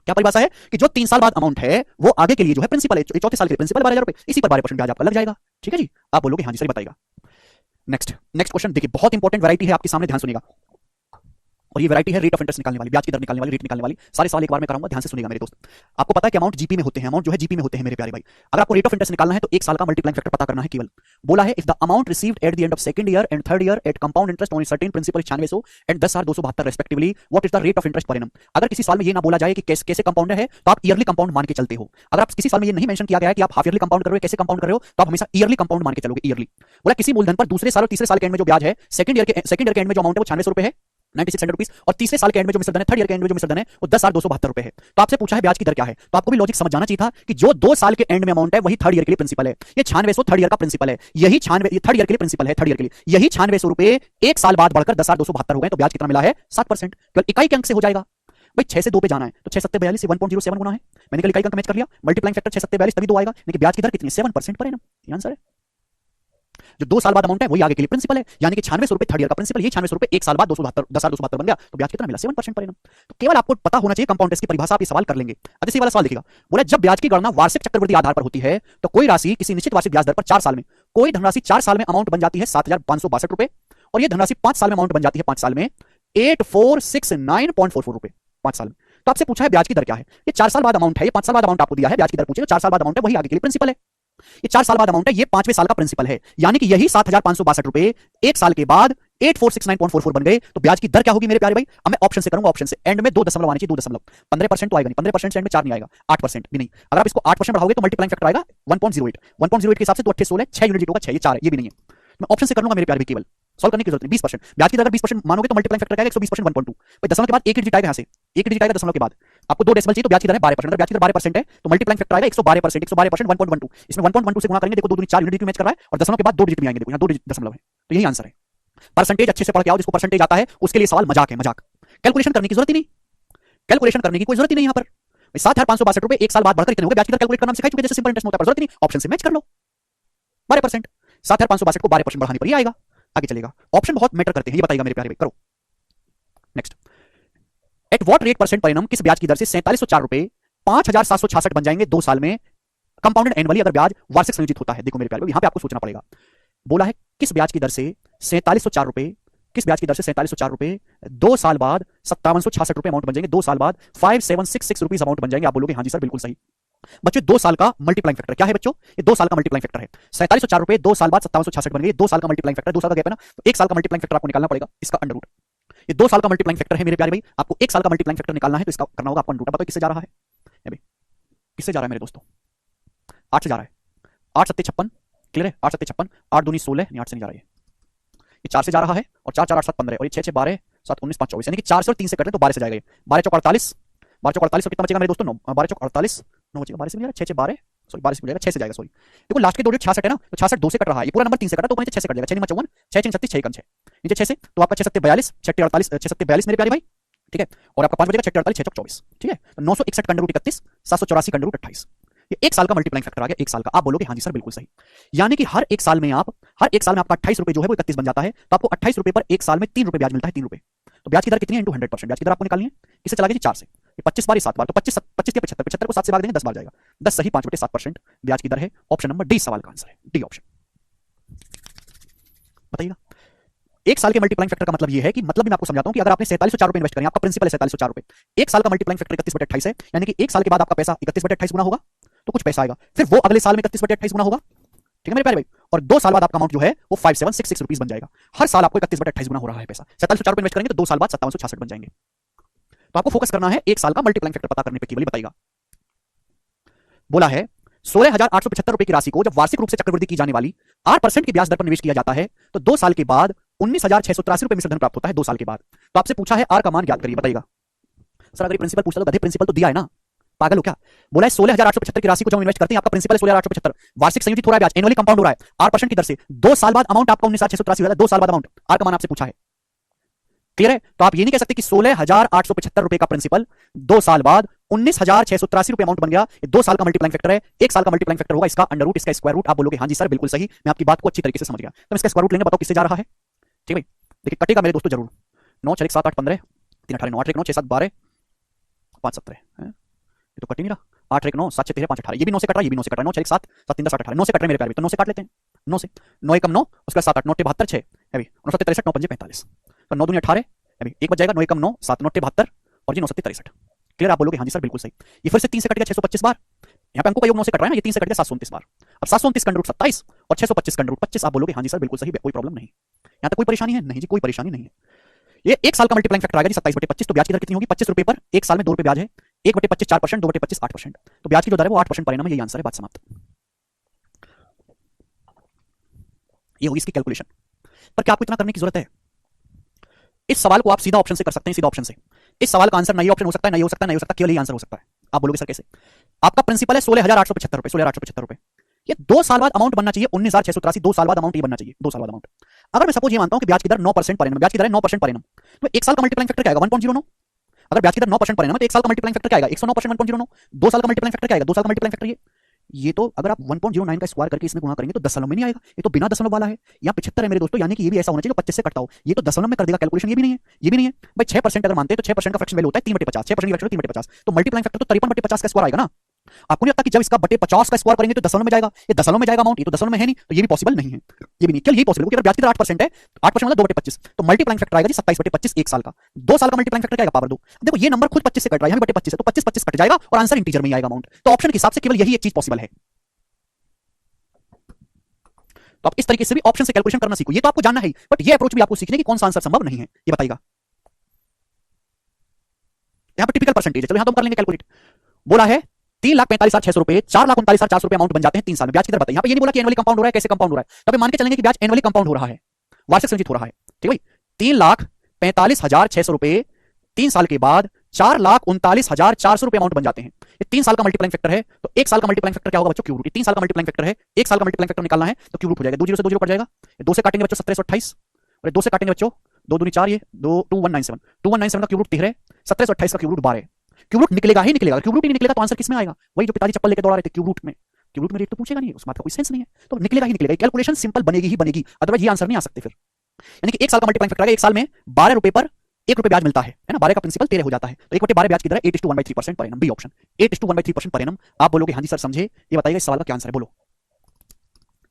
क्या परिभाषा है कि जो 3 साल बाद अमाउंट है वो आगे के लिए जो है प्रिंसिपल है, चौथे साल के लिए प्रिंसिपल 12,000 रुपए, इसी पर 12% ब्याज आपका लग जाएगा। ठीक है जी, आप बोलोगे हाँ जी सर, बताइएगा। नेक्स्ट क्वेश्चन देखिए, बहुत इंपॉर्टेंट वैरायटी है आपके सामने, ध्यान सुनिएगा। और ये वैरायटी है रेट ऑफ इंटरेस्ट निकालने वाली, ब्याज की दर निकालने वाली, रेट निकालने वाली। सारे सवाल एक बार में कराऊंगा, ध्यान से सुनिएगा मेरे दोस्त। आपको पता है कि अमाउंट जीपी में होते हैं, अमाउंट जो है जीपी में होते हैं मेरे प्यारे भाई। अगर आपको रेट ऑफ इंटरेस्ट निकालना है तो 1 साल का मल्टीप्लाइंग फैक्टर पता करना है केवल। बोला है if the amount received at the end of second year and third year at compound interest on certain principal 9600 and 10,272 respectively, what is the rate of interest per annum. अगर किसी साल में ये ना बोला जाए कि कैसे कंपाउंड है तो आप ईयरली कंपाउंड मान के चलते हो। अगर आप किसी साल में ये नहीं मेंशन किया गया है कि आप हाफ ईयरली कंपाउंड कर रहे हो, कैसे कंपाउंड कर रहे हो, तो आप हमेशा ईयरली कंपाउंड मान के चलोगे, ईयरली। बोला किसी मूलधन पर दूसरे साल और तीसरे साल के एंड में जो ब्याज है, सेकंड ईयर के एंड में जो अमाउंट है वो 9600 रुपए है, 9600 रुपीस, और तीसरे साल के एंड में जो मिश्रधन है, थर्ड ईयर के एंड में जो मिश्रधन है वो 10,272 रुपए है। तो आपसे पूछा है ब्याज की दर क्या है, तो आपको भी लॉजिक समझ जाना चाहिए था कि जो 2 साल के एंड में अमाउंट है वही थर्ड ईयर के लिए प्रिंसिपल है। ये 9600 थर्ड ईयर का प्रिंसिपल है, यही 96 थर्ड ईयर के लिए प्रिंसिपल है, थर्ड ईयर के लिए यही 9600 रुपए 1 साल बाद बढ़कर 10,272 हो गए, तो ब्याज कितना मिला है? 7%। केवल इकाई के अंक से हो जाएगा भाई, 6 से 2 पे जाना है तो 6 7 42 से 1.07 गुना है, मैंने कल इकाई का अंक मैच कर लिया, मल्टीप्लाइंग फैक्टर 6 7 42 तभी 2 आएगा, लेकिन ब्याज की दर कितनी? 7% पर है ना, ये आंसर है। जो 2 साल बाद अमाउंट है वही आगे के लिए प्रिंसिपल है, यानी कि 9600 रुपए थर्ड ईयर का प्रिंसिपल, ये 9600 रुपए 1 साल बाद 10,272 बन गया, तो ब्याज कितना मिला? 7% पर एनम। तो केवल आपको पता होना चाहिए कंपाउंड इंटरेस्ट की परिभाषा, आप ये सवाल कर लेंगे। अब इसी वाला सवाल देखिएगा, बोला जब ब्याज की गणना वार्षिक चक्रवृद्धि आधार पर होती है तो कोई राशि किसी निश्चित वार्षिक ब्याज दर पर 4 साल में, कोई धनराशि 4 साल में अमाउंट बन जाती है 7,562 रुपए, और ये धनराशि 5 साल में अमाउंट बन जाती है 5 साल में 8469.44 रुपए 5 साल में। तो आपसे पूछा है ब्याज की दर क्या है, ये 4 साल बाद अमाउंट है, ये 5 साल बाद अमाउंट आपको दिया है, ब्याज की दर पूछे तो 4 साल बाद अमाउंट है वही आगे के लिए प्रिंसिपल है, ये 4 साल बाद अमाउंट है, ये 5वें साल का प्रिंसिपल है, यानी कि यही 7,562 रुपए 1 साल के बाद 8469.44 बन गए, तो ब्याज की दर क्या होगी मेरे प्यारे भाई? अब मैं ऑप्शन से करूंगा, ऑप्शन से एंड में 2 दशमलव आने चाहिए, 2 दशमलव, 15% तो आएगा नहीं, 15% से एंड में 4 नहीं आएगा, 8% भी नहीं। अगर आप इसको 8% बढ़ाओगे तो मल्टीप्लाइंग फैक्टर आएगा 1.08, 1.08 के हिसाब से तो 8 16 6 यूनिट होगा, 6 ये 4 है, ये भी नहीं है। मैं ऑप्शन से कर लूंगा मेरे प्यारे भाई, केवल सॉल्व करने की जरूरत नहीं। 20% ब्याज की दर अगर 20% मानोगे तो मल्टीप्लाइंग फैक्टर आएगा 120%, 1.2 भाई, दशमलव के बाद एक डिजिट आएगा, यहां से एक डिजिट आएगा दशमलव के बाद, आपको 2 डेसिमल चाहिए तो ब्याज की दर है 12%, अगर ब्याज की दर 12% है तो मल्टीप्लाइंग फैक्टर आएगा 112%, 112% 1.12, इसमें 1.12 से गुणा करेंगे, देखो 2 दूनी 4 यूनिट मैच कर रहा है, और दशमलव के बाद 2 डिजिट भी आएंगे, देखो यहां 2 दशमलव है, तो यही आंसर है। परसेंटेज अच्छे से पढ़ के आओ, जिसको परसेंटेज आता है उसके लिए सवाल मजाक है, मजाक। कैलकुलेशन करने की जरूरत ही नहीं, कैलकुलेशन करने की कोई जरूरत ही नहीं यहाँ पर। 7,562 रुपए 1 साल बाद बढ़कर कितने हो गए, ब्याज की दर कैलकुलेट करना सिखा चुके, जैसे सिंपल इंटरेस्ट में होता है, जरूरत नहीं, ऑप्शन से मैच कर लो 12%, 7,562 को 12% बढ़ाने पर ही आएगा, आगे चलेगा। ऑप्शन बहुत मैटर करते हैं, ये बताइएगा मेरे प्यारे भाई, करो next. At what rate percent per annum, किस ब्याज की दर से 4704 रुपए 5766 बन जाएंगे 2 साल में, कंपाउंडेड एनुअली अगर ब्याज वार्षिक संयोजित होता है। देखो मेरे प्यारे, यहां पे आपको सोचना पड़ेगा। बोला है किस ब्याज की दर से 4704 रुपए, किस ब्याज की दर से 4704 रुपए 2 साल बाद 5766 रुपए अमाउंट बन जाएंगे, 2 साल बाद 5766 रुपीज अमाउंट बन जाएंगे। आप बोलोगे हाँ जी सर बिल्कुल सही। बच्चों 2 साल का मल्टीप्लाइंग फैक्टर क्या है बच्चों? ये 2 साल का मल्टीप्लाइंग फैक्टर है। 4704 रुपए 2 साल बाद 5766 बन गए, 2 साल का मल्टीप्लाइंग फैक्टर, 2 साल का गैप है ना, तो 1 साल का मल्टीप्लाइंग फैक्टर आपको निकालना पड़ेगा, इसका अंडर रूट। ये 2 साल का मल्टीप्लाइंग फैक्टर है मेरे प्यारे भाई, आपको 1 साल का मल्टीप्लाइंग फैक्टर निकालना है, तो इसका करना होगा आपको अंडर रूट। बताओ किससे जा रहा है भाई, किससे जा रहा है मेरे दोस्तों? 8 से जा रहा है। 8 सत्ते 56, क्लियर है? 8 सत्ते 56, 8 दूनी 16, नहीं 8 से नहीं जा रहा है, ये 4 से जा रहा है, और 4 4 8 7 15, और ये 6 6 12 7 19 5 24, यानी कि 4 से और 3 से कट रहे तो 12 से जाएगा। ये 12 चौक 48, 12 चौक 48 कितना बचेगा मेरे दोस्तों? 9, 12 चौक 48, 9 बचेगा, 12 से मिल जाएगा, 6 6 12, सॉरी 12 से मिल जाएगा, 6 से जाएगा, सॉरी। देखो लास्ट के दो जो 66 है ना, तो 66 2 से कट रहा है, ये पूरा नंबर 3 से कटा, तो ऊपर नीचे 6 से कट जाएगा, 6 9 54, 6 6 36, 6 1 6, नीचे 6 से, तो आपका 6 7 42, 6 48, 6 7 42 मेरे प्यारे भाई, ठीक है, और आपका 5 बचेगा 6 48, 6 24, ठीक है, 961 का अंडर रूट 31, 784 का अंडर रूट 28। ये 1 साल का मल्टीप्लाइंग फैक्टर आ गया, 1 साल का। आप बोलोगे हाँ जी सर बिल्कुल सही, यानी कि हर 1 साल में आपका 28 रुपए जो है वो 31 बन जाता है, तो आपको 28 रुपए पर 1 साल में 3 रुपए ब्याज मिलता है, 3 रुपए। तो ब्याज की दर कितनी है? इंटू 100%। ब्याज की दर आपको निकालनी है, किससे चला गया जी? 4 से। ये 25 बार 7 बार, तो 25 25 के 75, 75 को 7 से भाग देंगे 10 बार जाएगा, 10 सही 5/7% ब्याज की दर है। ऑप्शन नंबर डी सवाल का आंसर है, डी ऑप्शन। बताइएगा 1 साल के मल्टीप्लाइंग फैक्टर का मतलब ये है कि, मतलब मैं आपको समझाता हूं कि अगर आपने 4704 रुपए इन्वेस्ट करें, आपका प्रिंसिपल है 4704 रुपए, 1 साल का मल्टीप्लाइंग फैक्टर 31/28 है, यानी कि 1 साल के बाद आपका पैसा 31/28 गुना होगा, तो कुछ पैसा आएगा, फिर वो अगले साल में 31/28 गुना होगा, ठीक है मेरे प्यारे भाई, और 2 साल बाद आपका अमाउंट जो है वो 5766 रुपीस बन जाएगा। हर साल आपको 31/28 गुना हो रहा है पैसा। 4704 रुपए इन्वेस्ट करेंगे तो 2 साल बाद 5766 बन जाएंगे। तो आपको फोकस करना है 1 साल का मल्टीप्लाइंग फैक्टर पता करने पे केवल। बताइएगा, बोला है 16,875 रुपए की राशि को जब वार्षिक रूप से चक्रवृद्धि की जाने वाली 8% की ब्याज दर पर निवेश किया जाता है, तो 2 साल के बाद 19,683 रुपए मिश्र धन प्राप्त होता है 2 साल के बाद। तो आपसे पूछा है आर का मान ज्ञात करिए। बताइएगा सर, अगर ये प्रिंसिपल पूछता तो गधे प्रिंसिपल तो दिया है ना, पागल हो क्या? बोला है 16,875 की राशि को जब इन्वेस्ट करते हैं, आपका प्रिंसिपल है 16,875, वार्षिक संयोजित हो रहा है ब्याज, एनुअली कंपाउंड हो रहा है 8% की दर से, 2 साल बाद अमाउंट आपका 19,683 हो जाता है, 2 साल बाद अमाउंट, आर का मान आपसे पूछा है, क्लियर है? तो आप ये नहीं कह सकते कि 16,875 रुपए का प्रिंसिपल 2 साल बाद 19,683 रुपए अमाउंट बन गया। ये 2 साल का मल्टीप्लाइंग फैक्टर है, 1 साल का मल्टीप्लाइंग फैक्टर होगा इसका अंडर रूट, इसका स्क्वायर रूट। आप बोलोगे हाँ जी सर बिल्कुल सही, मैं आपकी बात को अच्छी तरीके से समझ गया। तो इसका स्क्वायर रूट लेंगे, बताओ किससे जा रहा है? ठीक है देखिए, कटेगा मेरे दोस्तों जरूर। 9 4 1 7 8 15, 3 18 9 8 1 9 6 7 12 5 17, ये तो कट ही नहीं रहा। 8 1 9 7 6 13 5 18, ये भी 9 से कट रहा है, ये भी 9 से कट रहा है। 9 4 1 7 7 3 10 8 18, 9 से कट रहे मेरे प्यारे, तो 9 से काट लेते हैं, 9 से 9 1 9, उसके बाद 7 8 9 72 6 है भी 9 7 63 9 5 45, तो 9 दूनी 18 है भी, एक बच जाएगा, 9 1 9 7 9 72 और जी 9 7 63। क्लियर? आप बोलोगे हाँ जी सर बिल्कुल सही। ये फिर से 3 से कट गया 625 बार, यहाँ पे अंकों का योग 9 से कट रहा है ना, ये 3 से कट गया 729 बार। अब 729 का अंडर रूट 27 और 625 का अंडर रूट 25। आप बोलोगे हाँ जी सर बिल्कुल सही, कोई प्रॉब्लम नहीं, यहाँ तक कोई परेशानी है? नहीं जी, कोई परेशानी नहीं है। ये 1 साल का मल्टीप्लाइंग फैक्टर आ गया जी 27/25, तो ब्याज की दर कितनी होगी? 25 रुपए पर 1 साल में 2 रुपए ब्याज है, 1/25 4%, 2/25 8%, तो ब्याज की जो दर है वो 8% पर एनम है। यही आंसर है, बात समाप्त। ये होगी इसकी कैलकुलेशन। पर क्या आपको इतना करने की जरूरत है? इस सवाल को आप सीधा ऑप्शन से कर सकते हैं, सीधा ऑप्शन से। इस सवाल का आंसर नहीं ऑप्शन हो सकता है, नहीं हो सकता, नहीं हो सकता, केवल यही आंसर हो सकता है। आप बोलोगे सर कैसे? आपका प्रिंसिपल है 16,875 रुपए, 16,875 रुपए, ये 2 साल बाद अमाउंट बनना चाहिए 19,683, 2 साल बाद अमाउंट ये बनना चाहिए, 2 साल बाद अमाउंट। अगर मैं सपोज ये मानता हूं कि ब्याज की दर 9% पर एनम, ब्याज की दर है 9% पर एनम, तो 1 साल का मल्टीप्लाइंग फैक्टर क्या आएगा? 1.09। अगर ब्याज की दर 9% पर एनम है तो 1 साल का मल्टीप्लाइंग फैक्टर क्या आएगा? 109% 1.09। 2 साल का मल्टीप्लाइंग फैक्टर क्या आएगा? 2 साल का मल्टीप्लाइंग फैक्टर ये तो अगर आप 1.09 का स्क्वायर करके इसमें गुणा करेंगे तो दशमलव में नहीं आएगा, ये तो बिना दशमलव वाला है। यहाँ 75 है मेरे दोस्तों, यानी कि ये भी ऐसा होना चाहिए जो 25 से कटता हो, ये तो दशमलव में कर देगा कैलकुलेशन, ये भी नहीं है, ये भी नहीं है भाई। 6% अगर मानते हैं तो 6% का फ्रैक्शन वैल्यू होता है 3/50, 6% की फ्रैक्शन 3/50, तो मल्टीप्लाइंग फैक्टर तो 53/50 का स्क्वायर आएगा ना। आपको नहीं लगता कि जब इसका बटे 50 का स्क्वायर करेंगे तो दशमलव में जाएगा? ये दशमलव में जाएगा अमाउंट, ये तो दशमलव में है नहीं, तो ये भी पॉसिबल नहीं है, ये भी नहीं, केवल यही पॉसिबल, क्योंकि अगर ब्याज की दर 8% है, 8% मतलब 2/25, तो मल्टीप्लाइंग फैक्टर आएगा जी 27/25 1 साल का। 2 साल का मल्टीप्लाइंग फैक्टर क्या आएगा? पावर 2। देखो ये नंबर खुद 25 से कट रहा है, यहाँ भी बटे 25 है, तो 25 कट जाएगा और आंसर इंटीजर में ही आएगा अमाउंट। तो ऑप्शन के हिसाब से केवल यही एक चीज पॉसिबल है। तो आप इस तरीके से भी ऑप्शन से कैलकुलेशन करना सीखो, ये तो आपको जानना है, बट ये अप्रोच भी आपको सीखने की कौन सा आंसर संभव नहीं है, ये बताइएगा। यहां पर टिपिकल परसेंटेज है, चलो यहां तो हम कर लेंगे कैलकुलेट। बोला है 3,45,600 रुपए, 4,39,400 रुपए अमाउंट बन जाते हैं 3 साल में। ब्याज की दर बताइए, यहां पे ये नहीं बोला कि एनुअली कंपाउंड हो रहा है, कैसे कंपाउंड हो रहा है, तब मान के चलेंगे कि ब्याज एनुअली कंपाउंड हो रहा है, वार्षिक संचित हो रहा है, ठीक है। 3,45,600 रुपए 3 साल के बाद 4,39,400 रुपए अमाउंट बन जाते हैं। ये 3 साल का मल्टीप्लाइंग फैक्टर है, तो 1 साल का मल्टीप्लाइंग फैक्टर क्या होगा बच्चों? Cube root. 3 साल का मल्टीप्लाइंग फैक्टर है, 1 साल का मल्टीप्लाइंग फैक्टर निकालना है तो क्यूब रूट हो जाएगा, 2 0 से 2 0 कट जाएगा, 2 से काटेंगे बच्चों 1728, और 2 से काटेंगे बच्चों 2 दूनी 4, ये 2197, 2197 का क्यूब रूट 13, 1728 का क्यूब रूट 12। क्यूब रूट निकलेगा ही निकलेगा, क्यूब रूट ही निकलेगा तो आंसर किस में आएगा? वही जो पिताजी चप्पल लेकर दौड़ा रहे थे, क्यूब रूट में। क्यूब रूट में रेट तो पूछेगा नहीं, उस बात का कोई सेंस नहीं है, तो निकलेगा ही निकलेगा, कैलकुलेशन सिंपल बनेगी ही बनेगी, अदरवाइज ये आंसर नहीं आ सकते फिर। यानी कि 1 साल का मल्टीप्लाइंग फैक्टर आएगा, 1 साल में 12 रुपए पर ₹1 ब्याज मिलता है ना, 12 का प्रिंसिपल 13 हो जाता है, तो 1/12 ब्याज की दर 8:1/3% per annum, B option 8:1/3% per annum. आप बोलोगे हाँ जी सर समझे, ये बताइएगा इस सवाल का क्या आंसर है, बोलो।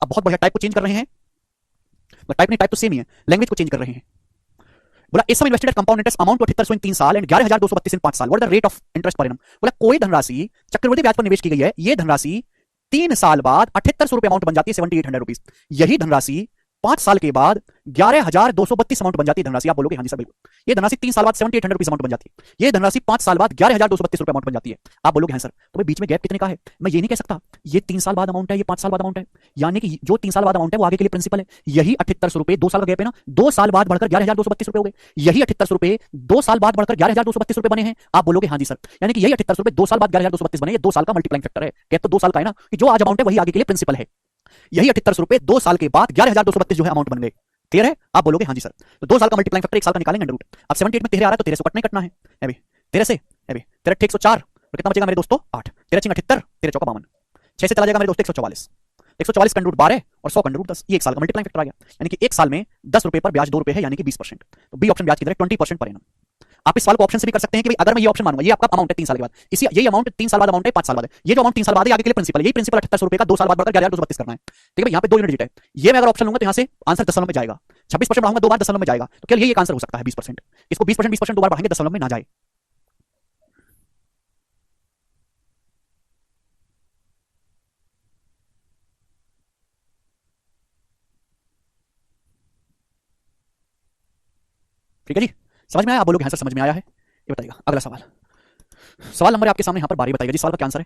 अब बहुत बढ़िया, टाइप को चेंज कर रहे हैं, टाइप नहीं, टाइप तो सेम ही है, लैंग्वेज को चेंज कर रहे हैं। बोला इस समय invested at compound interest amount to 7800 in 3 साल एंड 11232 इन 5 साल, what is the rate of interest per annum. बोला कोई धनराशि चक्रवृद्धि ब्याज पर निवेश की गई है, ये धनराशि 3 साल बाद 7800 अमाउंट बन जाती है, 7800 रुपीज। यही धनराशि 5 साल के बाद 11232 अमाउंट बन जाती है धनराशि। आप बोलोगे हाँ जी सर बिल्कुल, ये धनराशि 3 साल बाद 7800 रुपीज अमाउंट बन जाती है, ये धनराशि 5 साल बाद 11232 अमाउंट बन जाती है। आप बोलोगे हाँ सर, तो भाई बीच में गैप कितने का है, मैं ये नहीं कह सकता ये 3 साल बाद अमाउंट है, ये 5 साल बाद अमाउंट है, यानी कि जो 3 साल बाद अमाउंट है वो आगे के लिए प्रिंसिपल है। यही 7800 रुपए 2 साल का गैप है ना, 2 साल बाद बढ़कर 11232 रुपए हो गए, यही 7800 रुपए 2 साल बाद बढ़कर 11232 रुपए बने हैं। आप बोलोगे हाँ जी सर, यानी कि यही 7800 रुपए 2 साल बाद 11232 बने, ये 2 साल का मल्टीप्लाइंग फैक्टर है, गैप तो 2 साल का है ना, कि जो आज अमाउंट है वही आगे के लिए प्रिंसिपल है। यही 7800 रुपए 2 साल के बाद 11232 जो है अमाउंट बन गए। क्लियर है, आप बोलोगे हाँ जी सर, तो 2 साल का मल्टीप्लाइंग फैक्टर 1 साल का निकालेंगे अंडर रूट। अब 78 में 13 आ रहा है तो 13 को कटना ही कटना है, अभी 13 से अभी 13 104 और कितना बचेगा मेरे दोस्तों 8, 13 चिंग 78, 13 चौका 52, 6 से चला जाएगा मेरे दोस्तों 144, 144 का अंडर रूट 12 और 100 का अंडर रूट 10, ये 1 साल का मल्टीप्लाइंग फैक्टर आ गया, यानी कि 1 साल में 10 रुपए पर ब्याज 2 रुपए है, यानी कि 20%। तो बी ऑप्शन ब्याज की दर 20% पर एनम। आप इस सवाल को ऑप्शन से भी कर सकते हैं कि भाई अगर मैं ये ऑप्शन मानूंगा, ये आपका अमाउंट है 3 साल के बाद, इसी यही अमाउंट 3 साल बाद अमाउंट है 5 साल बाद है, ये जो अमाउंट 3 साल बाद है आगे के लिए प्रिंसिपल है, यही प्रिंसिपल 7800 रुपए का 2 साल बाद बढ़कर 11232 करना है। ठीक है, यहाँ पे 2 यूनिट डिजिट है, ये मैं अगर ऑप्शन लूंगा तो यहाँ से आंसर दशमलव में जाएगा, 26% बढ़ाऊंगा 2 बार दशमलव में जाएगा, तो केवल यही एक आंसर हो सकता है 20%। इसको 20% 2 बार बढ़ाएंगे दशमलव में ना जाए। ठीक है जी, समझ में आया, आप बोलोगे हाँ सर समझ में आया है, ये बताइएगा। अगला सवाल, सवाल नंबर है आपके सामने यहाँ पर 12, बताइएगा जी सवाल का क्या आंसर है।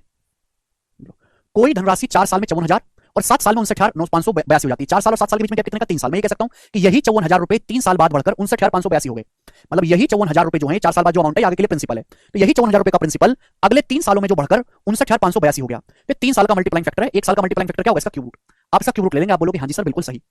कोई धनराशि 4 साल में 54,000 और 7 साल में 59,582 हो जाती है। 4 साल और 7 साल के बीच में गैप कितने का, 3 साल में। ये कह सकता हूं कि यही 54,000 रुपए 3 साल बाद बढ़कर 59,582 हो गए, मतलब यही 54,000 रुपए जो है 4 साल बाद जो अमाउंट है आगे के लिए प्रिंसिपल है, तो यही 54,000 रुपए का प्रिंसिपल अगले 3 सालों में जो बढ़कर 59,582 हो गया। तो 3 साल का मल्टीप्लाइंग फैक्टर है, 1 साल का मल्टीप्लाइंग फैक्टर क्या होगा, इसका क्यूब रूट। आप इसका क्यूब रूट ले लेंगे, आप बोलोगे हाँ जी सर बिल्कुल सही।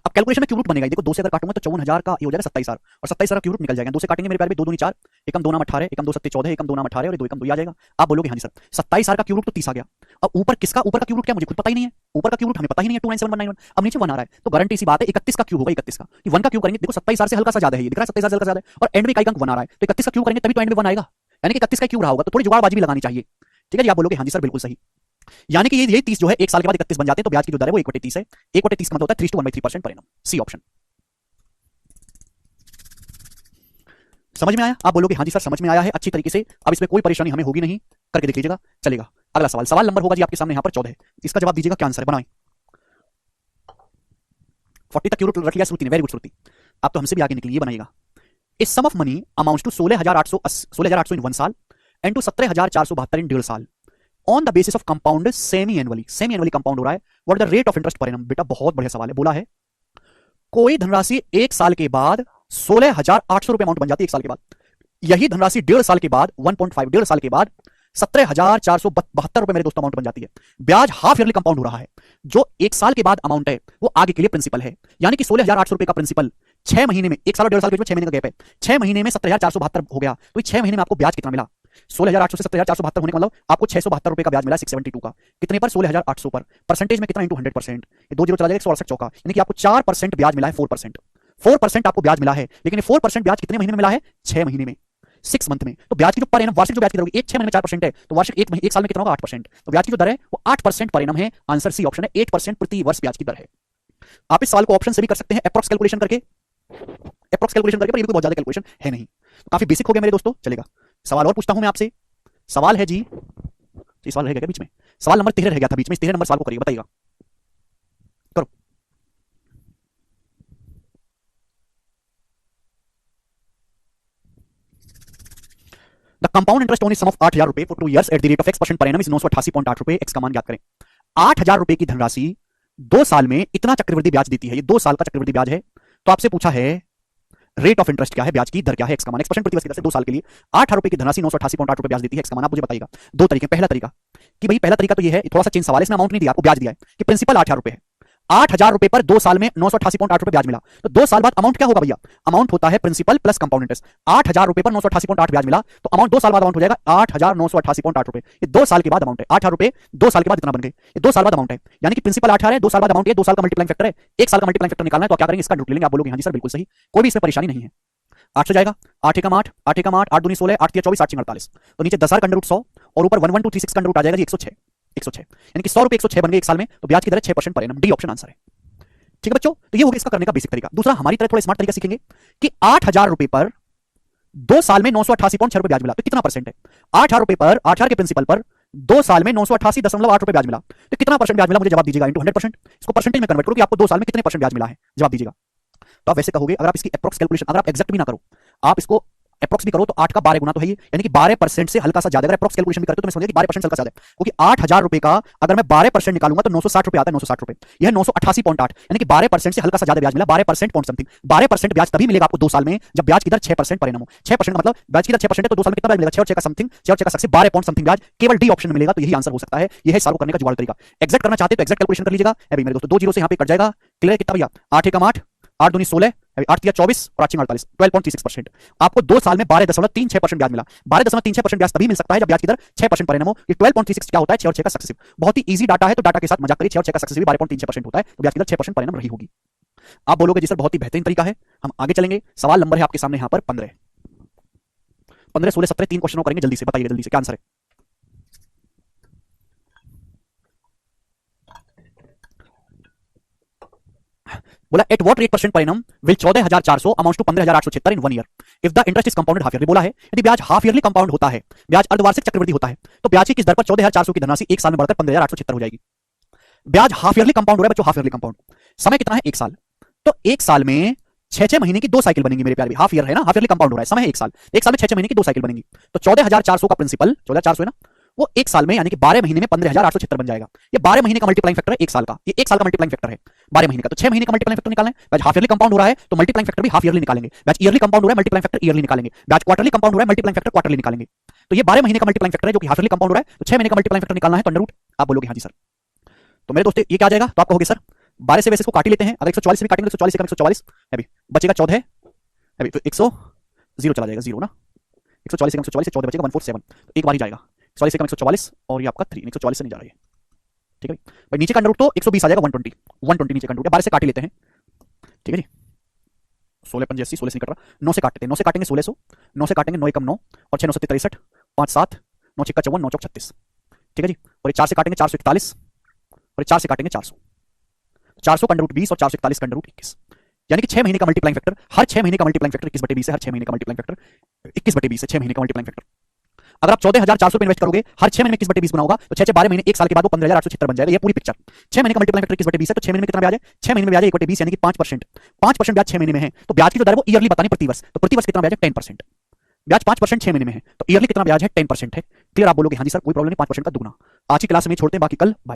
अब कैलकुलेशन में क्यूब रूट बनेगा, देखो 2 से अगर काटूंगा तो 54,000 का ये हो जाएगा 27,000 और 27,000 का क्यूब रूट निकल जाएगा। 2 से काटेंगे मेरे प्यारे, 2 दूनी 4, एकम 2 नाम 18, एकम 2 सत्ते 14, एकम 2 नाम 18 और 2 एकम 2 आ जाएगा। आप बोलोगे हाँ जी सर 27,000 का क्यूब रूट तो 30 आ गया। अब ऊपर किसका, ऊपर का क्यूब रूट क्या मुझे खुद पता ही नहीं है, ऊपर का क्यूब रूट हमें पता ही नहीं है 297191। अब नीचे 1 आ रहा है तो गारंटी सी बात है 31 का क्यूब होगा, 31 का कि 1 का क्यूब करेंगे, देखो 27,000 से हल्का सा ज्यादा है, ये दिख रहा है 27,000 से हल्का ज्यादा है और एंड में इकाई अंक 1 आ रहा है, तो 31 का क्यूब करेंगे तभी तो एंड में 1 आएगा, यानी कि 31 का क्यूब रहा होगा, तो थोड़ी जुगाड़बाजी भी लगानी चाहिए। ठीक है जी, आप बोलोगे हाँ जी सर बिल्कुल सही, यानी कि ये 30 जो है 1 साल के बाद 31 बन जाते हैं, तो ब्याज की जो दर है वो 1/30 है, 1/30 का मतलब होता है 3:1/3% पर एनम, सी ऑप्शन। समझ में आया, आप बोलोगे हाँ जी सर समझ में आया है अच्छी तरीके से, अब इसमें कोई परेशानी हमें होगी नहीं, करके देख लीजिएगा, चलेगा। अगला सवाल, सवाल नंबर होगा जी आपके सामने यहाँ पर 14, इसका जवाब दीजिएगा क्या आंसर है, बनाएं। 40 तक क्यूब रूट रख लिया श्रुति ने, वेरी गुड श्रुति, आप तो हमसे भी आगे निकली, ये बनाइएगा। इस सम ऑफ मनी अमाउंट्स टू 16,800 इन 1 साल एंड टू 17,472 इन 1.5 साल on the basis of compound semi annually compound हो रहा है, what is the rate of interest per annum. बेटा बहुत बढ़िया सवाल है, बोला है कोई धनराशि 1 साल के बाद 16,800 रुपए अमाउंट बन जाती है 1 साल के बाद, यही धनराशि 1.5 साल के बाद 1.5 1.5 साल के बाद 17,472 रुपए मेरे दोस्तों अमाउंट बन जाती है। ब्याज हाफ ईयरली कंपाउंड हो रहा है, जो 1 साल के बाद अमाउंट है वो आगे के लिए प्रिंसिपल है, यानी कि 16,800 रुपए का प्रिंसिपल 6 महीने में, 1 साल और 1.5 साल के बीच में 6 महीने का गैप है, 6 महीने में 17,472 हो गया, तो 6 महीने में आपको ब्याज कितना मिला, 16,800 से 17,472 होने का मतलब आपको 672 रुपए का ब्याज मिला 672 का, कितने पर 16,800 पर, परसेंटेज में कितना इंटू 100%, ये 2 जीरो चला जाएगा 168 चौका, यानी कि आपको 4% ब्याज मिला है, 4% आपको ब्याज मिला है, लेकिन 4% ब्याज कितने महीने में मिला है, 6 महीने में, 6 मंथ में। तो ब्याज की जो पर एनम वार्षिक जो ब्याज की दर होगी, 6 महीने में 4% है, तो वार्षिक 1 साल में कितना होगा 8%, तो ब्याज की जो दर है वो 8% पर एनम है, आंसर सी ऑप्शन है, 8% प्रति वर्ष ब्याज की दर है। आप इस सवाल को ऑप्शन से भी कर सकते हैं, अप्रॉक्स कैलकुलेशन करके, पर ये कोई बहुत ज्यादा कैलकुलेशन है नहीं, तो काफी बेसिक हो गया मेरे दोस्तों, चलेगा। सवाल और पूछता हूं मैं आपसे, सवाल है जी, सवाल रह गया बीच में, सवाल नंबर 13 रह गया था बीच में, 13 नंबर सवाल को करिए, बताइएगा, करो। The compound interest on sum of 8,000 रुपए for 2 years at the rate of x% per annum is 988.8 रुपए, x का मान ज्ञात करें। 8,000 रुपए की धनराशि 2 साल में इतना चक्रवृद्धि ब्याज देती है, ये 2 साल का चक्रवृद्धि ब्याज है, तो आपसे पूछा है रेट ऑफ इंटरेस्ट क्या है, ब्याज की दर क्या है, x का मान, x% प्रति वर्ष की दर से 2 साल के लिए 8,000 रुपए की धनराशि 988.8 रुपए ब्याज देती है, x का मान आप मुझे बताइएगा। 2 तरीके, पहला तरीका कि भाई पहला तरीका तो ये है, थोड़ा सा चेंज सवाल है, इसमें अमाउंट नहीं दिया, आपको ब्याज दिया है कि प्रिंसिपल 8,000 रुपए है, 8,000 रुपए पर 2 साल में 988.8 रुपए ब्याज मिला, तो 2 साल बाद अमाउंट क्या होगा भैया, अमाउंट होता है प्रिंसिपल प्लस कंपाउंड इंटरेस्ट। 8,000 रुपए पर 988.8 ब्याज मिला, तो अमाउंट 2 साल बाद अमाउंट हो जाएगा 8,988.8 रुपए, ये 2 साल के बाद अमाउंट है, 8,000 रुपए 2 साल के बाद इतना बन गए, ये 2 साल बाद अमाउंट है, यानी कि प्रिंसिपल 8,000 है, 2 साल बाद अमाउंट है, 2 साल का मल्टीप्लाइंग फैक्टर है, 1 साल का मल्टीप्लाइंग फैक्टर निकालना है, तो क्या करेंगे, इसका रूट ले लेंगे। आप बोलोगे हाँ जी सर बिल्कुल सही, कोई भी इसमें परेशानी नहीं है। 8 से जाएगा, 8 एकम 8, 8 एकम 8, 8 दूनी 16, 8 तिया 24, 8 48, तो नीचे 10,000 का अंडर रूट 100 और ऊपर 11236 का अंडर रूट आ जाएगा जी 106, 106 यानी कि 100 रुपए 106 बन गए एक साल में, तो ब्याज की दर 6% per annum, D option answer है। ठीक है बच्चों, तो ये हो गया इसका करने का बेसिक तरीका। दूसरा हमारी तरह थोड़ा स्मार्ट तरीका सीखेंगे कि 8,000 रुपए पर 2 साल में 988.6 रुपए ब्याज मिला, तो कितना परसेंट है? 8,000 रुपए पर 8,000 के प्रिंसिपल पर 2 साल में 988.8 रुपए ब्याज मिला, तो कितना परसेंट ब्याज मिला? मुझे जवाब दीजिएगा इंटू 100%। इसको परसेंटेज में कन्वर्ट करो कि आपको 2 साल में कितने परसेंट ब्याज मिला है, जवाब दीजिएगा। तो आप वैसे कहोगे, अगर आप इसकी अप्रॉक्स कैलकुलेशन, अगर आप एग्जैक्ट भी ना करो, आप इसको अप्रॉक्स भी करो, तो 8 का 12 गुना तो है ये, यानी कि 12% से हल्का सा ज्यादा। अगर अप्रॉक्स कैलकुलेशन भी करते हो तो मैं समझिए कि 12% से हल्का ज्यादा है, क्योंकि 8,000 रुपए का अगर मैं 12% निकालूंगा तो 960 रुपए आता है, 960 रुपए, यह 988.8, यानी कि 12% से हल्का सा ज्यादा ब्याज मिला, 12% पॉइंट समथिंग। 12% ब्याज तभी मिलेगा आपको 2 साल में जब ब्याज की दर 6% पर एनम हो। 6% मतलब ब्याज की दर 6% है, तो 2 साल में कितना ब्याज मिलेगा? 6 और 6 का समथिंग, 6 और 6 का सक्सेस, 12 पॉइंट समथिंग ब्याज केवल डी ऑप्शन में मिलेगा। तो यही आंसर हो सकता है, यह है सॉल्व करने का जुगाड़ तरीका। एग्जैक्ट करना चाहते तो एग्जैक्ट कैलकुलेशन कर लीजिएगा। अभी मेरे दोस्तों 2 जीरो से यहां पे कट जाएगा, क्लियर? कितना भैया? 8 एकम 8, 8 दूनी 16, 8 तिया 24 और 8 48, 12.36%। आपको 2 साल में 12.36% ब्याज मिला। 12.36% ब्याज तभी मिल सकता है जब ब्याज की दर 6% पर एनम हो। ये 12.36 क्या होता है? 6 और 6 का सक्सेसिव। बहुत ही इजी डाटा है, तो डाटा के साथ मजाक करिए। 6 और 6 का सक्सेसिव 12.36% होता है, तो ब्याज की दर 6% पर एनम रही होगी। आप बोलोगे जी सर बहुत ही बेहतरीन तरीका है, हम आगे चलेंगे। सवाल नंबर है आपके सामने यहां पर 15, 16, 17, 3 क्वेश्चन करेंगे। जल्दी से बताइए, जल्दी से क्या आंसर है? बोला at what rate percent per annum will 14,400 amount to 15,876 in 1 year if the interest is compounded half yearly. बोला है यदि ब्याज हाफ ईयरली कंपाउंड होता है, ब्याज अर्धवार्षिक चक्रवृद्धि होता है, तो ब्याज की किस दर पर 14,400 की धनराशि एक साल में बढ़कर 15,876 हो जाएगी। ब्याज हाफ ईयरली कंपाउंड हो रहा है बच्चों, हाफ ईयरली कंपाउंड। समय कितना है? 1 साल। तो 1 साल में 6-6 महीने की 2 साइकिल बनेंगी मेरे प्यारे। हाफ ईयर है ना, हाफ ईयरली कंपाउंड हो रहा है, समय है 1 साल। 1 साल में 6-6 महीने की 2 साइकिल बनेंगी, तो 14,400 का प्रिंसिपल 14,400 है ना, वो 1 साल में यानी कि 12 महीने में 15,876 बन जाएगा। ये 12 महीने का मल्टीप्लाइंग फैक्टर है 1 साल का, ये 1 साल का मल्टीप्लाइंग फैक्टर है 12 महीने का। तो 6 महीने का मल्टीप्लाइंग फैक्टर निकालना है। ब्याज हाफ ईयरली कंपाउंड हो रहा है तो मल्टीप्लाइंग फैक्टर भी हाफ ईयरली निकालेंगे। ब्याज ईयरली कंपाउंड हो रहा है, मल्टीप्लाइंग फैक्टर ईयरली निकालेंगे। ब्याज क्वार्टरली कंपाउंड हो रहा है, मल्टीप्लाइंग फैक्टर क्वार्टरली निकालेंगे। तो ये 12 महीने का मल्टीप्लाइंग फैक्टर है जो कि हाफ ईयरली कंपाउंड हो रहा है, तो 6 महीने का मल्टीप्लाइंग फैक्टर निकालना है, तो अंडर रूट। आप बोलोगे हाँ जी सर। तो मेरे दोस्तों ये क्या आ जाएगा? तो आप कहोगे सर 12 से वैसे इसको काट ही लेते हैं, अगर 144 भी काटेंगे तो 144 से 144 है भी, बचेगा 14 है भी, तो 100 0 चला जाएगा, 0 ना। 144 से 144 से 14 बचेगा 147, तो एक बार ही जाएगा। 144 से 144 और ये आपका 3, 144 से नहीं जा रहा है, ठीक है भाई। नीचे का अंडर रूट तो 120 आ जाएगा, 120 नीचे का अंडर रूट है। 12 से काट ही लेते हैं, ठीक है जी। 16 पंजे 80, 16 से नहीं कट रहा, 9 से काटते हैं, 9 से काटेंगे 1600, 9 से काटेंगे 9 एकम 9 और 6 9 7 63, 5 7, 9 6 54, 9 चौक 36, ठीक है जी। और ये 4 से काटेंगे 441 और 4 से काटेंगे 400, 400 का अंडर रूट 20 और 441 का अंडर रूट 21, यानी कि 6 महीने का मल्टीप्लाइंग फैक्टर, हर 6 महीने का मल्टीप्लाइंग फैक्टर 21/20 है। हर 6 महीने का मल्टीप्लाइंग फैक्टर 21/20 है, 6 महीने का मल्टीप्लाइंग फैक्टर। अगर आप 14,400 इन्वेस्ट करोगे, हर 6 महीने में 21/20 गुना होगा, तो 6 12 महीने, 1 साल के बाद वो 15,876 बन जाएगा। ये पूरी पिक्चर 6 महीने का मल्टीप्लाइंग फैक्टर 21/20 है, तो 6 महीने में कितना ब्याज है? 6 महीने में ब्याज है 1/20 यानी कि 5%। 5% ब्याज 6 महीने में है, तो ब्याज की जो दर है वो ईयरली बतानी प्रति वर्ष, तो प्रति वर्ष कितना ब्याज है? 10%। ब्याज 5% 6 महीने में है, तो ईयरली कितना ब्याज है? 10% है। क्लियर? आप बोलोगे हाँ जी सर कोई प्रॉब्लम नहीं, 5% का दुगना। आज की क्लास में छोड़ते हैं, बाकी कल बाय।